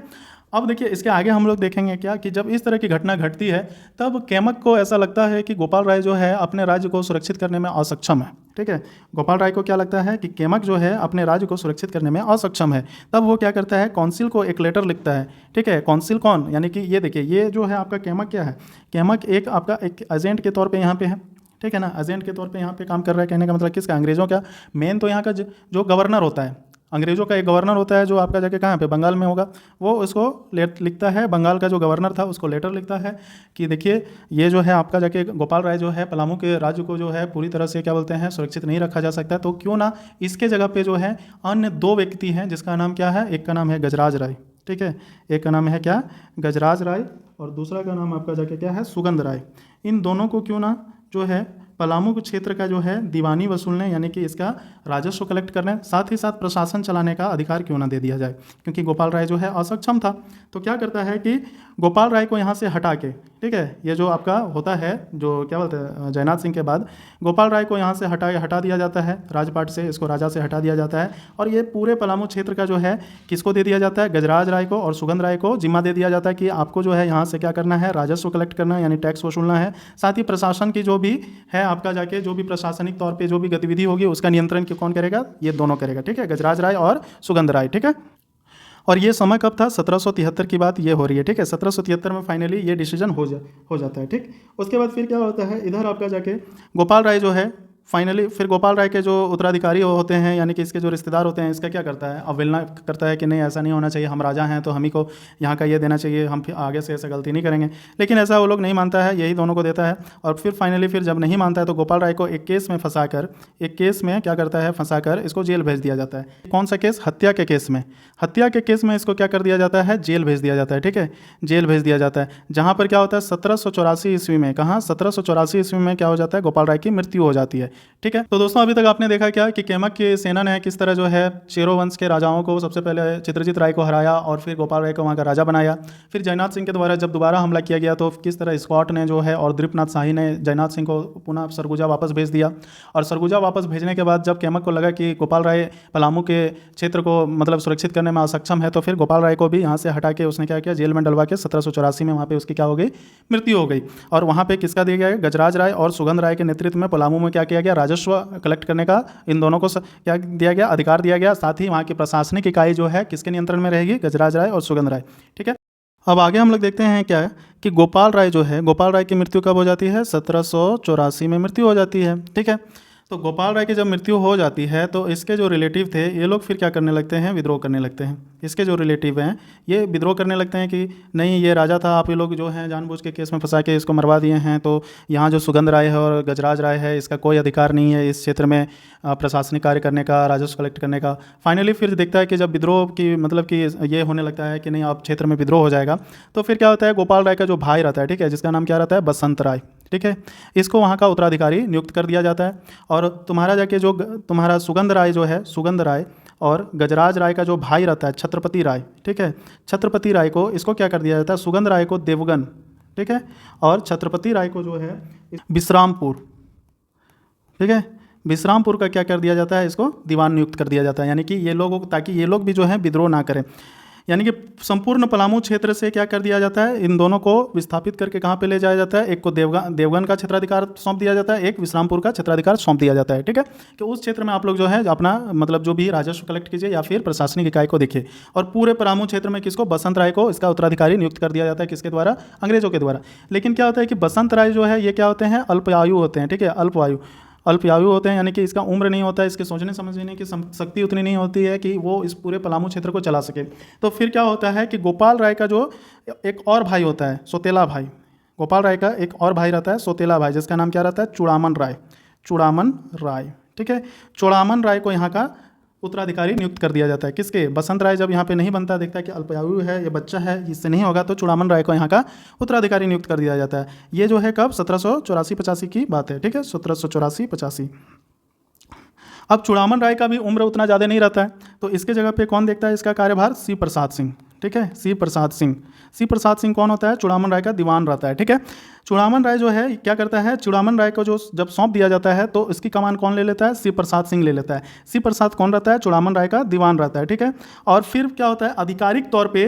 अब देखिए इसके आगे हम लोग देखेंगे क्या कि जब इस तरह की घटना घटती है तब केमक को ऐसा लगता है कि गोपाल राय जो है अपने राज्य को सुरक्षित करने में असक्षम है, ठीक है। गोपाल राय को क्या लगता है कि केमक जो है अपने राज्य को सुरक्षित करने में असक्षम है। तब वो क्या करता है, काउंसिल को एक लेटर लिखता है, ठीक है। काउंसिल कौन, यानी कि ये देखिए ये जो है आपका केमक क्या है, केमक एक आपका एक एजेंट के तौर पर यहाँ पे है, ठीक है ना, एजेंट के तौर पे यहाँ पे काम कर रहा है। कहने का मतलब किसका, अंग्रेज़ों का। मेन तो यहाँ का जो गवर्नर होता है, अंग्रेज़ों का एक गवर्नर होता है जो आपका जाके कहाँ पे, बंगाल में होगा, वो उसको लिखता है, बंगाल का जो गवर्नर था उसको लेटर लिखता है कि देखिए ये जो है आपका जाके गोपाल राय जो है पलामू के राज्य को जो है पूरी तरह से क्या बोलते हैं सुरक्षित नहीं रखा जा सकता, तो क्यों ना इसके जगह पे जो है अन्य दो व्यक्ति हैं जिसका नाम क्या है, एक का नाम है गजराज राय, ठीक है, एक का नाम है क्या, गजराज राय, और दूसरा का नाम आपका जाके क्या है, सुगंध राय। इन दोनों को क्यों ना जो है पलामू के क्षेत्र का जो है दीवानी वसूलने यानी कि इसका राजस्व कलेक्ट करने, साथ ही साथ प्रशासन चलाने का अधिकार क्यों ना दे दिया जाए, क्योंकि गोपाल राय जो है असक्षम था। तो क्या करता है कि गोपाल राय को यहाँ से हटा के, ठीक है, ये जो आपका होता है जो क्या बोलते हैं जयनाथ सिंह के बाद गोपाल राय को यहाँ से हटा दिया जाता है राजपाट से, इसको राजा से हटा दिया जाता है, और ये पूरे पलामू क्षेत्र का जो है किसको दे दिया जाता है, गजराज राय को और सुगंध राय को जिम्मा दे दिया जाता है कि आपको जो है यहाँ से क्या करना है, राजस्व कलेक्ट करना है, यानी टैक्स वसूलना है। साथ ही प्रशासन की जो भी है आपका जाके जो भी प्रशासनिक तौर पे जो भी गतिविधि होगी उसका नियंत्रण कौन करेगा, ये दोनों करेगा, ठीक है, गजराज राय और सुगंध राय, ठीक है। और ये समय कब था, 1773 की बात ये हो रही है, ठीक है। 1773 में फाइनली ये डिसीजन हो जाता है, ठीक। उसके बाद फिर क्या होता है, इधर आपका जाके गोपाल राय जो है फाइनली फिर गोपाल राय के जो उत्तराधिकारी होते हैं यानी कि इसके जो रिश्तेदार होते हैं, इसका क्या करता है, अवहेलना करता है कि नहीं ऐसा नहीं होना चाहिए, हम राजा हैं तो हम ही को यहाँ का ये देना चाहिए, हम फिर आगे से ऐसा गलती नहीं करेंगे। लेकिन ऐसा वो लोग नहीं मानता है, यही दोनों को देता है। और फिर फाइनली फिर जब नहीं मानता है तो गोपाल राय को एक केस में क्या करता है, फंसाकर इसको जेल भेज दिया जाता है। कौन सा केस, हत्या के केस में इसको क्या कर दिया जाता है, जेल भेज दिया जाता है, ठीक है, जेल भेज दिया जाता है। जहाँ पर क्या होता है 1784 ईस्वी में, कहाँ 1784 ईस्वी में क्या हो जाता है, गोपाल राय की मृत्यु हो जाती है। ठीक है। तो दोस्तों अभी तक आपने देखा क्या कि केमक की सेना ने किस तरह जो है चेरो वंश के राजाओं को सबसे पहले चित्रजीत राय को हराया और फिर गोपाल राय को वहाँ का राजा बनाया। फिर जयनाथ सिंह के द्वारा जब दोबारा हमला किया गया तो किस तरह स्कॉट ने जो है और दृपनाथ शाही ने जयनाथ सिंह को पुनः सरगुजा वापस भेज दिया। और सरगुजा वापस भेजने के बाद जब केमक को लगा कि गोपाल राय पलामू के क्षेत्र को मतलब सुरक्षित करने में असक्षम है, तो फिर गोपाल राय को भी यहाँ से हटा के उसने क्या किया, जेल में डलवा के 1784 में वहाँ पे उसकी क्या हो गई, मृत्यु हो गई। और वहाँ पे किसका दिया गया, गजराज राय और सुगंध राय के नेतृत्व में पलामू में क्या किया गया, राजस्व कलेक्ट करने का इन दोनों को क्या दिया गया, अधिकार दिया गया। साथ ही वहाँ की प्रशासनिक इकाई जो है किसके नियंत्रण में रहेगी, गजराज राय और सुगंध राय। ठीक है। अब आगे हम लोग देखते हैं क्या है कि गोपाल राय जो है, गोपाल राय की मृत्यु कब हो जाती है, 1784 में मृत्यु हो जाती है। ठीक है। तो गोपाल राय की जब मृत्यु हो जाती है तो इसके जो रिलेटिव थे ये लोग फिर क्या करने लगते हैं, विद्रोह करने लगते हैं। इसके जो रिलेटिव हैं ये विद्रोह करने लगते हैं कि नहीं ये राजा था, आप ये लोग जो हैं जानबूझ के केस में फंसा के इसको मरवा दिए हैं, तो यहाँ जो सुगंध राय है और गजराज राय है इसका कोई अधिकार नहीं है इस क्षेत्र में प्रशासनिक कार्य करने का, राजस्व कलेक्ट करने का। फाइनली फिर देखता है कि जब विद्रोह की मतलब कि ये होने लगता है कि नहीं अब क्षेत्र में विद्रोह हो जाएगा, तो फिर क्या होता है, गोपाल राय का जो भाई रहता है, ठीक है, जिसका नाम क्या रहता है, बसंत राय, ठीक है, इसको वहाँ का उत्तराधिकारी नियुक्त कर दिया जाता है। और तुम्हारा जाके जो तुम्हारा सुगंध राय जो है, सुगंध राय और गजराज राय का जो भाई रहता है छत्रपति राय, ठीक है, छत्रपति राय को इसको क्या कर दिया जाता है, सुगंध राय को देवगन, ठीक है, और छत्रपति राय को जो है विश्रामपुर, ठीक है, विश्रामपुर का क्या कर दिया जाता है, इसको दीवान नियुक्त कर दिया जाता है। यानी कि ये लोगों को, ताकि ये लोग भी जो है विद्रोह ना करें। यानी कि संपूर्ण पलामू क्षेत्र से क्या कर दिया जाता है, इन दोनों को विस्थापित करके कहाँ पे ले जाया जाता है, एक को देवगन का क्षेत्राधिकार सौंप दिया जाता है, एक विश्रामपुर का क्षेत्राधिकार सौंप दिया जाता है। ठीक है, कि उस क्षेत्र में आप लोग जो है अपना मतलब जो भी राजस्व कलेक्ट कीजिए या फिर प्रशासनिक इकाई को देखिए। और पूरे पलामू क्षेत्र में किसको, बसंत राय को इसका उत्तराधिकारी नियुक्त कर दिया जाता है, किसके द्वारा, अंग्रेजों के द्वारा। लेकिन क्या होता है कि बसंत राय जो है ये क्या होते हैं, अल्पआयु होते हैं, ठीक है, अल्पआयु होते हैं, यानी कि इसका उम्र नहीं होता है, इसके सोचने समझने की शक्ति उतनी नहीं होती है कि वो इस पूरे पलामू क्षेत्र को चला सके। तो फिर क्या होता है कि गोपाल राय का जो एक और भाई होता है, सौतेला भाई, गोपाल राय का एक और भाई रहता है सौतेला भाई, जिसका नाम क्या रहता है, चूड़ामन राय, चूड़ामन राय, ठीक है, चूड़ामन राय को यहाँ का उत्तराधिकारी नियुक्त कर दिया जाता है। किसके, बसंत राय जब यहाँ पे नहीं बनता, देखता है कि अल्पआयु है, ये बच्चा है, इससे नहीं होगा, तो चूड़ामन राय को यहाँ का उत्तराधिकारी नियुक्त कर दिया जाता है। ये जो है कब, 1784-85 की बात है, ठीक है, 1784-85। अब चूड़ामन राय का भी उम्र उतना ज़्यादा नहीं रहता है, तो इसके जगह पे कौन देखता है इसका कार्यभार, सी प्रसाद सिंह, ठीक है, सी प्रसाद सिंह। सी प्रसाद सिंह कौन होता है, चूड़ामन राय का दीवान रहता है। ठीक है, चूड़ामन राय जो है क्या करता है, चूड़ामन राय को जो जब सौंप दिया जाता है तो इसकी कमान कौन ले लेता है, सी प्रसाद सिंह ले लेता है। सी प्रसाद कौन रहता है, चूड़ामन राय का दीवान रहता है। ठीक है, और फिर क्या होता है, आधिकारिक तौर पे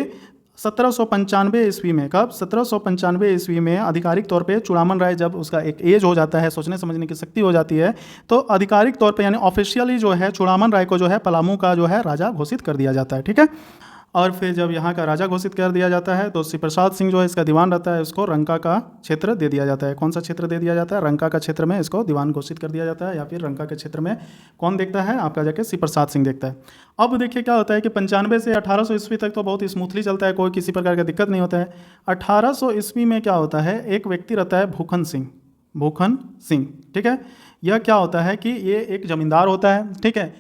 1795 ईस्वी में, कब, 1795 ईस्वी में आधिकारिक तौर पे चूड़ामन राय जब उसका एक एज हो जाता है, सोचने समझने की शक्ति हो जाती है, तो आधिकारिक तौर पे यानी ऑफिशियली जो है चूड़ामन राय को जो है पलामू का जो है राजा घोषित कर दिया जाता है। ठीक है, और फिर जब यहाँ का राजा घोषित कर दिया जाता है तो श्री प्रसाद सिंह जो है इसका दीवान रहता है, उसको रंका का क्षेत्र दे दिया जाता है। कौन सा क्षेत्र दे दिया जाता है, रंका का क्षेत्र में इसको दीवान घोषित कर दिया जाता है, या फिर रंका के क्षेत्र में कौन देखता है, आपका जाके श्री प्रसाद सिंह देखता है। अब देखिए क्या होता है कि 95 से 1800 ईस्वी तक तो बहुत स्मूथली चलता है, कोई किसी प्रकार का दिक्कत नहीं होता है। 1800 ईस्वी में क्या होता है, एक व्यक्ति रहता है भूखन सिंह, भूखन सिंह, ठीक है, यह क्या होता है कि ये एक जमींदार होता है। ठीक है,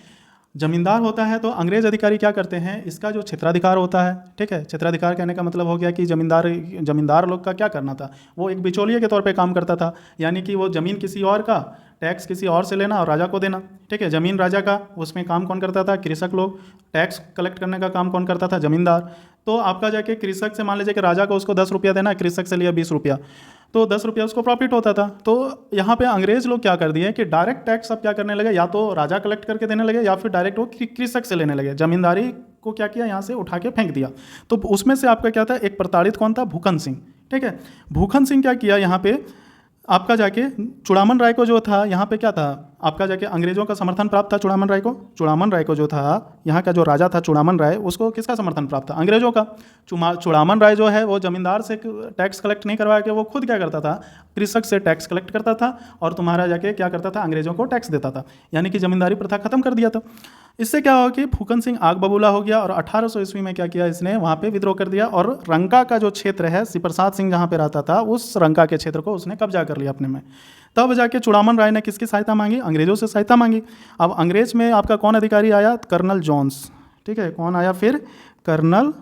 जमींदार होता है तो अंग्रेज अधिकारी क्या करते हैं, इसका जो क्षेत्राधिकार होता है, ठीक है, क्षेत्राधिकार कहने का मतलब हो गया कि जमींदार लोग का क्या करना था, वो एक बिचौलिए के तौर पे काम करता था, यानी कि वो ज़मीन किसी और का, टैक्स किसी और से लेना और राजा को देना। ठीक है, ज़मीन राजा का, उसमें काम कौन करता था, कृषक लोग, टैक्स कलेक्ट करने का काम कौन करता था, जमींदार। तो आपका जाके कृषक से मान लीजिए कि राजा को उसको 10 रुपया देना, कृषक से लिया 20 रुपया, तो 10 रुपया उसको प्रॉफिट होता था। तो यहाँ पे अंग्रेज लोग क्या कर दिए कि डायरेक्ट टैक्स अब क्या करने लगे, या तो राजा कलेक्ट करके देने लगे या फिर डायरेक्ट वो कृषक से लेने लगे। जमींदारी को क्या किया, यहाँ से उठा के फेंक दिया। तो उसमें से आपका क्या था, एक प्रताड़ित कौन था, भूखन सिंह। ठीक है, भूखन सिंह क्या किया, यहाँ पे आपका जाके चूड़ामन राय को जो था, यहाँ पे क्या था, आपका जाके अंग्रेजों का समर्थन प्राप्त था चूड़ामन राय को। चूड़ामन राय को जो था, यहाँ का जो राजा था चूड़ामन राय, उसको किसका समर्थन प्राप्त था, अंग्रेजों का। चूड़ामन राय जो है वो जमींदार से टैक्स कलेक्ट नहीं करवा के वो खुद क्या करता था, कृषक से टैक्स कलेक्ट करता था और तुम्हारा जाके क्या करता था, अंग्रेजों को टैक्स देता था, यानी कि जमींदारी प्रथा खत्म कर दिया था। इससे क्या हुआ कि फूकन सिंह आग बबूला हो गया और 1800 ईस्वी में क्या किया इसने, वहाँ पे विद्रोह कर दिया और रंका का जो क्षेत्र है, श्री प्रसाद सिंह जहाँ पे रहता था, उस रंका के क्षेत्र को उसने कब्जा कर लिया अपने में। तब जाके चूड़ामन राय ने किसकी सहायता मांगी, अंग्रेजों से सहायता मांगी। अब अंग्रेज में आपका कौन अधिकारी आया, कर्नल जॉन्स। ठीक है, कौन आया फिर, कर्नल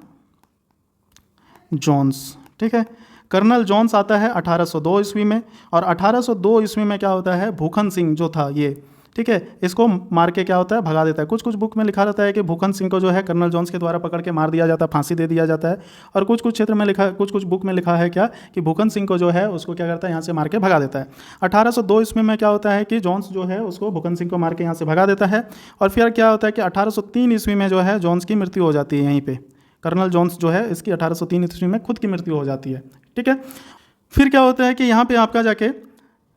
जॉन्स। ठीक है, कर्नल जॉन्स आता है 1802 ईस्वी में, और 1802 ईस्वी में क्या होता है, भूखन सिंह जो था ये, ठीक है, इसको मार के क्या होता है, भगा देता है। कुछ कुछ बुक में लिखा रहता है कि भूखन सिंह को जो है कर्नल जॉन्स के द्वारा पकड़ के मार दिया जाता है, फांसी दे दिया जाता है, और कुछ कुछ क्षेत्र में लिखा, कुछ कुछ बुक में लिखा है क्या कि भूखन सिंह को जो है उसको क्या करता है, यहाँ से मार के भगा देता है। 1802 ईस्वी में क्या होता है कि जॉन्स जो है उसको भूखन सिंह को मार के यहाँ से भगा देता है, और फिर क्या होता है कि 1803 ईस्वी में जो है जॉन्स की मृत्यु हो जाती है यहीं पर। कर्नल जॉन्स जो है इसकी 1803 ईस्वी में खुद की मृत्यु हो जाती है, ठीक है। फिर क्या होता है कि यहाँ पे आपका जाके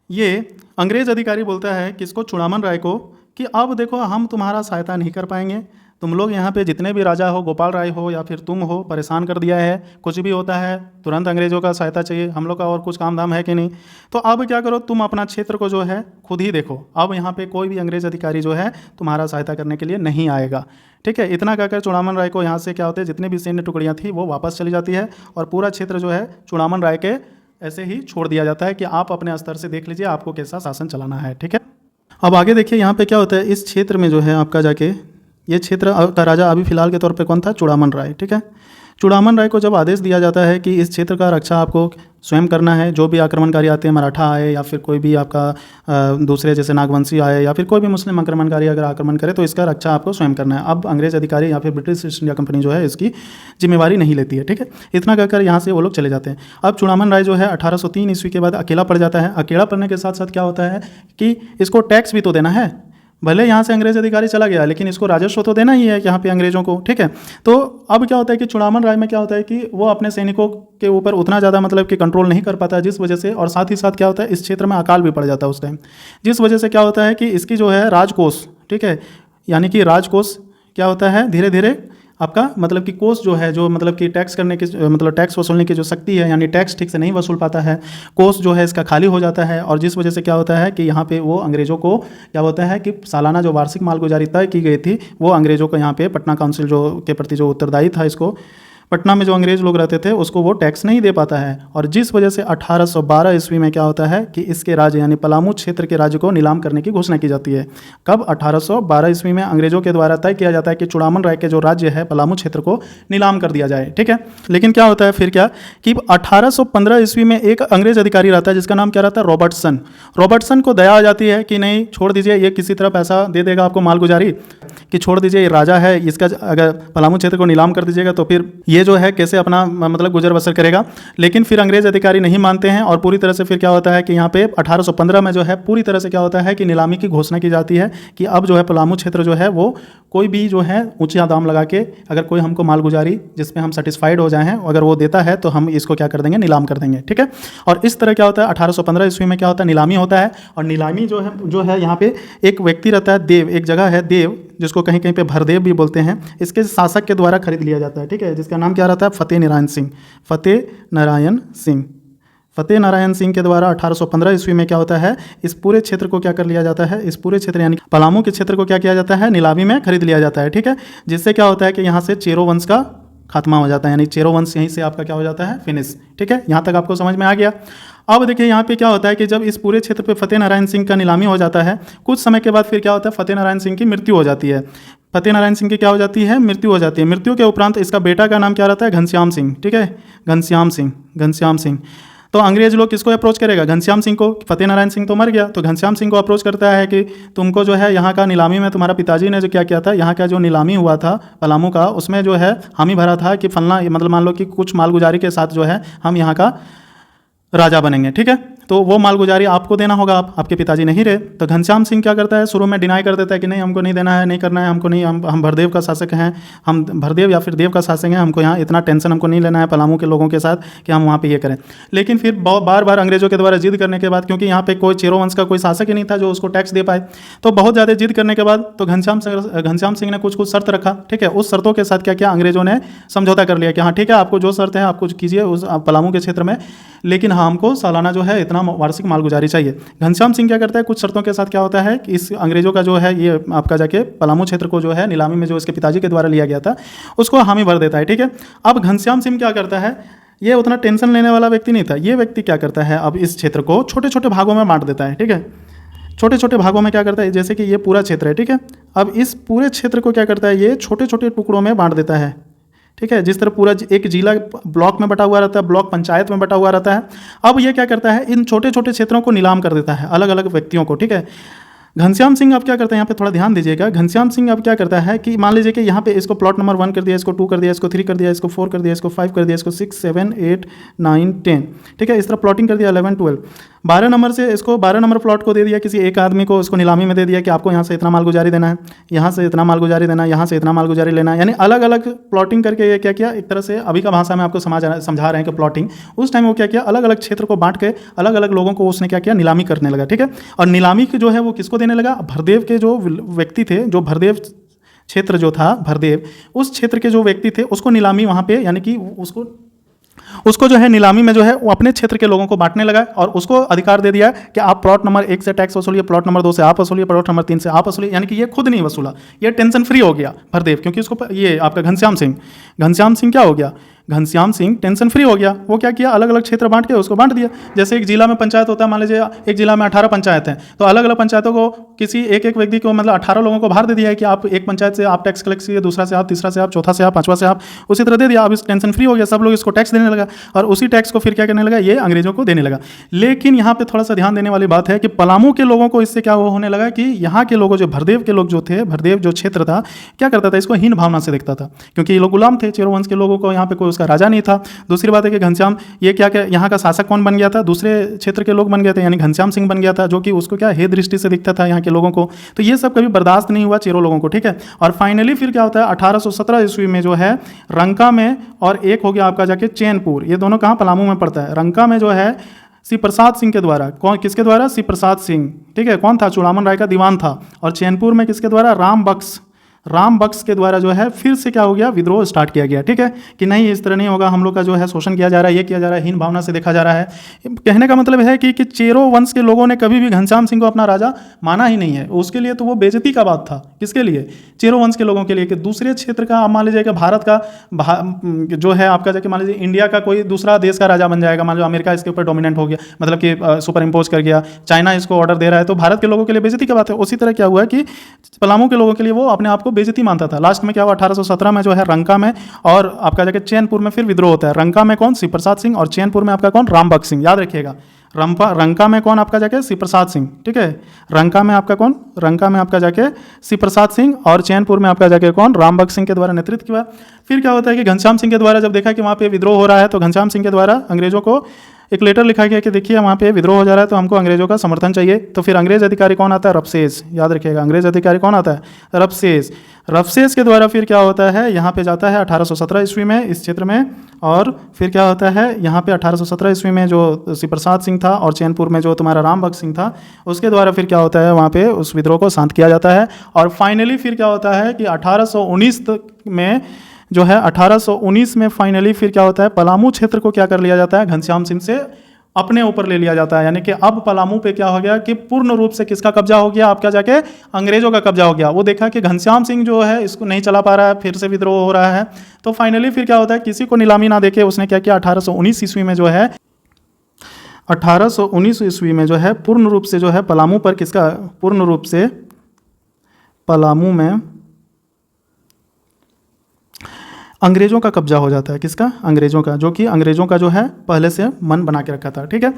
ये अंग्रेज अधिकारी बोलता है किसको, चूड़ामन राय को, कि अब देखो हम तुम्हारा सहायता नहीं कर पाएंगे, तुम लोग यहाँ पे जितने भी राजा हो, गोपाल राय हो या फिर तुम हो, परेशान कर दिया है, कुछ भी होता है तुरंत अंग्रेज़ों का सहायता चाहिए, हम लोग का और कुछ काम धाम है कि नहीं। तो अब क्या करो, तुम अपना क्षेत्र को जो है खुद ही देखो, अब यहाँ पे कोई भी अंग्रेज़ अधिकारी जो है तुम्हारा सहायता करने के लिए नहीं आएगा, ठीक है। इतना कहकर चूड़ामन राय को यहाँ से क्या होते हैं, जितनी भी सैन्य टुकड़ियाँ थी वो वापस चली जाती है, और पूरा क्षेत्र जो है चूड़ामन राय के ऐसे ही छोड़ दिया जाता है कि आप अपने स्तर से देख लीजिए आपको कैसा शासन चलाना है, ठीक है। अब आगे देखिए यहाँ पे क्या होता है, इस क्षेत्र में जो है आपका जाके ये क्षेत्र का राजा अभी फिलहाल के तौर पे कौन था, चूड़ामन राय, ठीक है। चूड़ामन राय को जब आदेश दिया जाता है कि इस क्षेत्र का रक्षा आपको स्वयं करना है, जो भी आक्रमणकारी आते हैं, मराठा आए या फिर कोई भी आपका दूसरे जैसे नागवंशी आए या फिर कोई भी मुस्लिम आक्रमणकारी अगर आक्रमण करे तो इसका रक्षा आपको स्वयं करना है। अब अंग्रेज अधिकारी या फिर ब्रिटिश ईस्ट इंडिया कंपनी जो है इसकी जिम्मेवारी नहीं लेती है, ठीक है। इतना कहकर यहाँ से वो लोग चले जाते हैं। अब चूड़ामन राय जो है 1803 ईस्वी के बाद अकेला पड़ जाता है। अकेला पड़ने के साथ साथ क्या होता है कि इसको टैक्स भी तो देना है, भले यहाँ से अंग्रेज अधिकारी चला गया लेकिन इसको राजस्व तो देना ही है यहाँ पे अंग्रेजों को, ठीक है। तो अब क्या होता है कि चूड़ामन राय में क्या होता है कि वो अपने सैनिकों के ऊपर उतना ज़्यादा मतलब कि कंट्रोल नहीं कर पाता है, जिस वजह से, और साथ ही साथ क्या होता है इस क्षेत्र में अकाल भी पड़ जाता है उस टाइम, जिस वजह से क्या होता है कि इसकी जो है राजकोष, ठीक है, यानी कि राजकोष क्या होता है धीरे धीरे आपका मतलब कि कोष जो है, जो मतलब कि टैक्स करने की मतलब टैक्स वसूलने की जो शक्ति है, यानी टैक्स ठीक से नहीं वसूल पाता है, कोष जो है इसका खाली हो जाता है, और जिस वजह से क्या होता है कि यहाँ पे वो अंग्रेज़ों को क्या होता है कि सालाना जो वार्षिक मालगुजारी तय की गई थी वो अंग्रेज़ों को यहाँ पे पटना काउंसिल जो के प्रति जो उत्तरदायी था, इसको पटना में जो अंग्रेज लोग रहते थे उसको वो टैक्स नहीं दे पाता है, और जिस वजह से 1812 ईस्वी में क्या होता है कि इसके राज्य यानी पलामू क्षेत्र के राज्य को नीलाम करने की घोषणा की जाती है। कब, 1812 ईस्वी में अंग्रेजों के द्वारा तय किया जाता है कि चूड़ामन राय के जो राज्य है पलामू क्षेत्र को नीलाम कर दिया जाए, ठीक है। लेकिन क्या होता है फिर क्या कि 1815 ईस्वी में एक अंग्रेज अधिकारी रहता है जिसका नाम क्या रहता है, रॉबर्टसन। रॉबर्टसन को दया आ जाती है कि नहीं छोड़ दीजिए, ये किसी तरह पैसा दे देगा आपको मालगुजारी, कि छोड़ दीजिए ये राजा है, इसका अगर पलामू क्षेत्र को नीलाम कर दीजिएगा तो फिर ये जो है कैसे अपना मतलब गुजर बसर करेगा। लेकिन फिर अंग्रेज अधिकारी नहीं मानते हैं, और पूरी तरह से फिर क्या होता है कि यहाँ पे 1815 में जो है पूरी तरह से क्या होता है कि नीलामी की घोषणा की जाती है कि अब जो है पलामू क्षेत्र जो है वो कोई भी जो है ऊंचा दाम लगा के अगर कोई हमको मालगुजारी जिसमें हम सेटिस्फाइड हो जाए हैं अगर वो देता है तो हम इसको क्या कर देंगे, नीलाम कर देंगे, ठीक है। और इस तरह क्या होता है 1815 ईस्वी में क्या होता है, नीलामी होता है। और नीलामी जो है यहाँ पे एक व्यक्ति रहता है देव, एक जगह है देव जिसको कहीं कहीं पे भरदेव भी बोलते हैं, इसके शासक के द्वारा खरीद लिया जाता है, ठीक है, जिसका नाम क्या रहता है, फतेह नारायण सिंह। फतेह नारायण सिंह, फतेह नारायण सिंह के द्वारा 1815 ईस्वी में क्या होता है, इस पूरे क्षेत्र को क्या कर लिया जाता है, इस पूरे क्षेत्र यानी पलामू के क्षेत्र को क्या किया जाता है, नीलामी में खरीद लिया जाता है, ठीक है। जिससे क्या होता है कि यहाँ से चेरो वंश का खात्मा हो जाता है, यानी चेरो वंश यहीं से आपका क्या हो जाता है, फिनिश, ठीक है। यहाँ तक आपको समझ में आ गया। अब देखिए यहाँ पे क्या होता है कि जब इस पूरे क्षेत्र पे फतेह नारायण सिंह का नीलामी हो जाता है, कुछ समय के बाद फिर क्या होता है, फतेह नारायण सिंह की मृत्यु हो जाती है। फतेह नारायण सिंह की क्या हो जाती है, मृत्यु हो जाती है। मृत्यु के उपरांत इसका बेटा का नाम क्या रहता है, घनश्याम सिंह, ठीक है, घनश्याम सिंह, घनश्याम सिंह। तो अंग्रेज लोग किसको अप्रोच करेगा, घनश्याम सिंह को। फतेह नारायण सिंह तो मर गया, तो घनश्याम सिंह को अप्रोच करता है कि तुमको जो है यहाँ का नीलामी में तुम्हारा पिताजी ने जो क्या किया था, यहाँ का जो नीलामी हुआ था पलामू का, उसमें जो है हामी भरा था कि फलना मतलब मान लो कि कुछ मालगुजारी के साथ जो है हम यहाँ का राजा बनेंगे, ठीक है। तो वो मालगुजारी आपको देना होगा, आपके पिताजी नहीं रहे। तो घनश्याम सिंह क्या करता है, शुरू में डिनाई कर देता है कि नहीं हमको नहीं देना है, नहीं करना है, हमको नहीं, हम भरदेव का शासक हैं, हम भरदेव या फिर देव का शासक हैं, हमको यहाँ इतना टेंशन हमको नहीं लेना है पलामू के लोगों के साथ कि हम वहाँ पे ये करें। लेकिन फिर बार बार अंग्रेजों के द्वारा जिद करने के बाद, क्योंकि यहाँ पे कोई चेरो वंश का कोई शासक ही नहीं था जो उसको टैक्स दे पाए, तो बहुत ज़्यादा जिद करने के बाद तो घनश्याम सिंह ने कुछ शर्त रखा, ठीक है। उस शर्तों के साथ क्या किया, अंग्रेजों ने समझौता कर लिया कि हाँ ठीक है, आपको जो शर्त है आप कुछ कीजिए उस पलामू के क्षेत्र में, लेकिन हाँ हमको सालाना जो है इतना वार्षिक मालगुजारी चाहिए। घनश्याम सिंह क्या करता है, कुछ शर्तों के साथ क्या होता है कि इस अंग्रेजों का जो है ये आपका जाके पलामू क्षेत्र को जो है नीलामी में जो इसके पिताजी के द्वारा लिया गया था उसको हामी भर देता है, ठीक है। अब घनश्याम सिंह क्या करता है, ये उतना टेंशन लेने वाला व्यक्ति नहीं था। ये व्यक्ति क्या करता है, अब इस क्षेत्र को छोटे छोटे भागों में बांट देता है, ठीक है। छोटे छोटे भागों में क्या करता है, जैसे कि ये पूरा क्षेत्र है, ठीक है। अब इस पूरे क्षेत्र को क्या करता है, ये छोटे छोटे टुकड़ों में बांट देता है, ठीक है। जिस तरह पूरा एक जिला ब्लॉक में बटा हुआ रहता है, ब्लॉक पंचायत में बटा हुआ रहता है। अब ये क्या करता है, इन छोटे छोटे क्षेत्रों को नीलाम कर देता है अलग अलग व्यक्तियों को, ठीक है। घनश्याम सिंह अब क्या करते हैं, यहाँ पे थोड़ा ध्यान दीजिएगा। घनश्याम सिंह अब क्या करता है कि मान लीजिए कि यहाँ पे इसको प्लॉट नंबर 1 कर दिया, इसको 2 कर दिया, इसको 3 कर दिया, इसको 4 कर दिया, इसको 5 कर दिया, इसको 6, 7, 8, 9, 10, ठीक है। इस तरह प्लॉटिंग कर दिया 11, 12, 12 नंबर से इसको 12 नंबर प्लॉट को दे दिया किसी एक आदमी को, उसको नीलामी में दे दिया कि आपको यहाँ से इतना माल गुजारी देना है, यहाँ से इतना माल गुजारी देना है, यहाँ से इतना माल गुजारी लेना है। यानी अलग अलग प्लॉटिंग करके ये क्या किया, एक तरह से अभी का भाषा में आपको समझा रहे हैं कि प्लॉटिंग। उस टाइम वो क्या किया, अलग अलग क्षेत्र को बांट के अलग अलग लोगों को उसने क्या किया, नीलामी करने लगा, ठीक है। और नीलामी की जो है वो किसको देने लगा, भरदेव के जो व्यक्ति थे, जो भरदेव क्षेत्र जो था, भरदेव उस क्षेत्र के जो व्यक्ति थे उसको नीलामी वहाँ पे, यानी कि उसको जो है नीलामी में जो है वो अपने क्षेत्र के लोगों को बांटने लगा और उसको अधिकार दे दिया कि आप प्लॉट नंबर 1 से टैक्स वसूलिए, प्लॉट नंबर 2 से आप वसूलिए, प्लॉट नंबर 3 से आप वसूलिए। यानी कि ये खुद नहीं वसूला, ये टेंशन फ्री हो गया भरदेव, क्योंकि उसको ये आपका घनश्याम सिंह क्या हो गया, घनश्याम सिंह टेंशन फ्री हो गया। वो क्या किया, अलग अलग क्षेत्र बांट के उसको बांट दिया। जैसे एक जिला में पंचायत होता है, मान लीजिए एक जिला में 18 पंचायत हैं, तो अलग अलग पंचायतों को किसी एक एक व्यक्ति को, मतलब 18 लोगों को भार दे दिया है कि आप एक पंचायत से आप टैक्स कलेक्ट कीजिए, दूसरा से आप, तीसरा से आप, चौथा से आप, पांचवा से आप, उसी तरह दे दिया। अब इस टेंशन फ्री हो गया, सब लोग इसको टैक्स देने लगा और उसी टैक्स को फिर क्या करने लगा, ये अंग्रेजों को देने लगा। लेकिन यहाँ पे थोड़ा सा ध्यान देने वाली बात है कि पलामू के लोगों को इससे क्या होने लगा कि यहाँ के लोगों, जो भरदेव के लोग जो थे, भरदेव जो क्षेत्र था, क्या करता था, इसको हीन भावना से देखता था, क्योंकि ये लोग गुलाम थे, चेरो वंश के लोगों को यहाँ पे कोई उसका राजा नहीं था। दूसरी बात है कि घनश्याम ये क्या यहाँ का शासक कौन बन गया था, दूसरे क्षेत्र के लोग बन गए थे, यानी घनश्याम सिंह बन गया था, जो कि उसको क्या हे दृष्टि से दिखता था यहाँ के लोगों को। तो ये सब कभी बर्दाश्त नहीं हुआ चेरो लोगों को, ठीक है। और फाइनली फिर क्या होता है, 1817 ईस्वी में जो है रंका में, और एक हो गया आपका जाके चैनपुर, ये दोनों कहाँ, पलामू में पड़ता है। रंका में जो है श्री प्रसाद सिंह के द्वारा, कौन, किसके द्वारा, श्री प्रसाद सिंह, ठीक है, कौन था, चूड़ामन राय का दीवान था। और चैनपुर में किसके द्वारा, राम बख्श के द्वारा जो है फिर से क्या हो गया, विद्रोह स्टार्ट किया गया, ठीक है। कि नहीं, इस तरह नहीं होगा, हम लोग का जो है शोषण किया जा रहा है, ये किया जा रहा है, हीन भावना से देखा जा रहा है। कहने का मतलब है कि चेरो वंश के लोगों ने कभी भी घनश्याम सिंह को अपना राजा माना ही नहीं है। उसके लिए तो वो बेइज्जती का बात था। किसके लिए, चेरो वंश के लोगों के लिए, कि दूसरे क्षेत्र का, मान लीजिए कि भारत का जो है आपका जाके, मान लीजिए इंडिया का कोई दूसरा देश का राजा बन जाएगा, मान लो अमेरिका इसके ऊपर डोमिनेंट हो गया, मतलब कि सुपर इम्पोज कर गया, चाइना इसको ऑर्डर दे रहा है, तो भारत के लोगों के लिए बेइज्जती की बात है। उसी तरह क्या हुआ कि पलामू के लोगों के लिए वो अपने आप को बेइज्जती मानता था। लास्ट में क्या हुआ, 1817 में जो है रंका में और आपका जाके चैनपुर में फिर विद्रोह होता है। रंका में कौन, श्री प्रसाद सिंह, और चैनपुर में आपका कौन, राम बख्श सिंह। याद रखिएगा, रंका में कौन आपका जाके, श्री प्रसाद सिंह, ठीक है। रंका में आपका कौन, रंका में आपका जाके श्री प्रसाद सिंह, और चैनपुर में आपका जाके कौन, राम बख्श सिंह के द्वारा नेतृत्व किया। फिर क्या होता है कि घनश्याम सिंह के द्वारा जब देखा कि वहाँ पे विद्रोह हो रहा है, तो घनश्याम सिंह के द्वारा अंग्रेजों को एक लेटर लिखा गया कि देखिए वहाँ पे विद्रोह हो जा रहा है, तो हमको अंग्रेजों का समर्थन चाहिए। तो फिर अंग्रेज अधिकारी कौन आता है, रफसेस। याद रखिएगा, अंग्रेज अधिकारी कौन आता है, रफसेस के द्वारा फिर क्या होता है, यहाँ पे जाता है 1817 ईस्वी में इस क्षेत्र में। और फिर क्या होता है, यहाँ पे 1817 ईस्वी में जो श्री प्रसाद सिंह था और चैनपुर में जो तुम्हारा राम बख्श सिंह था, उसके द्वारा फिर क्या होता है, वहाँ पे उस विद्रोह को शांत किया जाता है। और फाइनली फिर क्या होता है कि 1819 में जो है 1819 में फाइनली फिर क्या होता है, पलामू क्षेत्र को क्या कर लिया जाता है, घनश्याम सिंह से अपने ऊपर ले लिया जाता है। यानी कि अब पलामू पे क्या हो गया कि पूर्ण रूप से किसका कब्जा हो गया, आपका जाके अंग्रेजों का कब्जा हो गया। वो देखा कि घनश्याम सिंह जो है इसको नहीं चला पा रहा है, फिर से विद्रोह हो रहा है, तो फाइनली फिर क्या होता है, किसी को नीलामी ना देके उसने क्या किया, 1819 ईस्वी में जो है 1819 ईस्वी में जो है पूर्ण रूप से जो है पलामू पर किसका, पूर्ण रूप से पलामू में अंग्रेजों का कब्जा हो जाता है। किसका, अंग्रेजों का, जो कि अंग्रेजों का जो है पहले से मन बना के रखा था, ठीक है।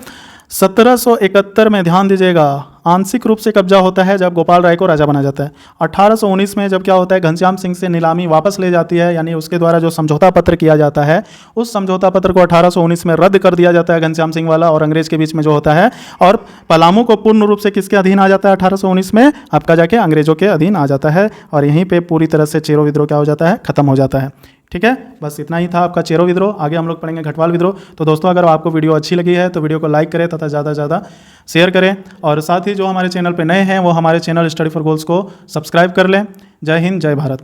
1771 में ध्यान दीजिएगा आंशिक रूप से कब्जा होता है जब गोपाल राय को राजा बना जाता है। 1819 में जब क्या होता है, घनश्याम सिंह से नीलामी वापस ले जाती है, यानी उसके द्वारा जो समझौता पत्र किया जाता है, उस समझौता पत्र को 1819 में रद्द कर दिया जाता है घनश्याम सिंह वाला और अंग्रेज के बीच में जो होता है। और पलामू को पूर्ण रूप से किसके अधीन आ जाता है, 1819 में आपका जाके अंग्रेजों के अधीन आ जाता है। और यहीं पर पूरी तरह से चेरो विद्रोह क्या हो जाता है, खत्म हो जाता है, ठीक है। बस इतना ही था आपका चेरो विद्रोह। आगे हम लोग पढ़ेंगे घटवाल विद्रोह। तो दोस्तों, अगर आपको वीडियो अच्छी लगी है तो वीडियो को लाइक करें तथा ज़्यादा से ज़्यादा शेयर करें, और साथ ही जो हमारे चैनल पे नए हैं वो हमारे चैनल स्टडी फॉर गोल्स को सब्सक्राइब कर लें। जय हिंद, जय भारत।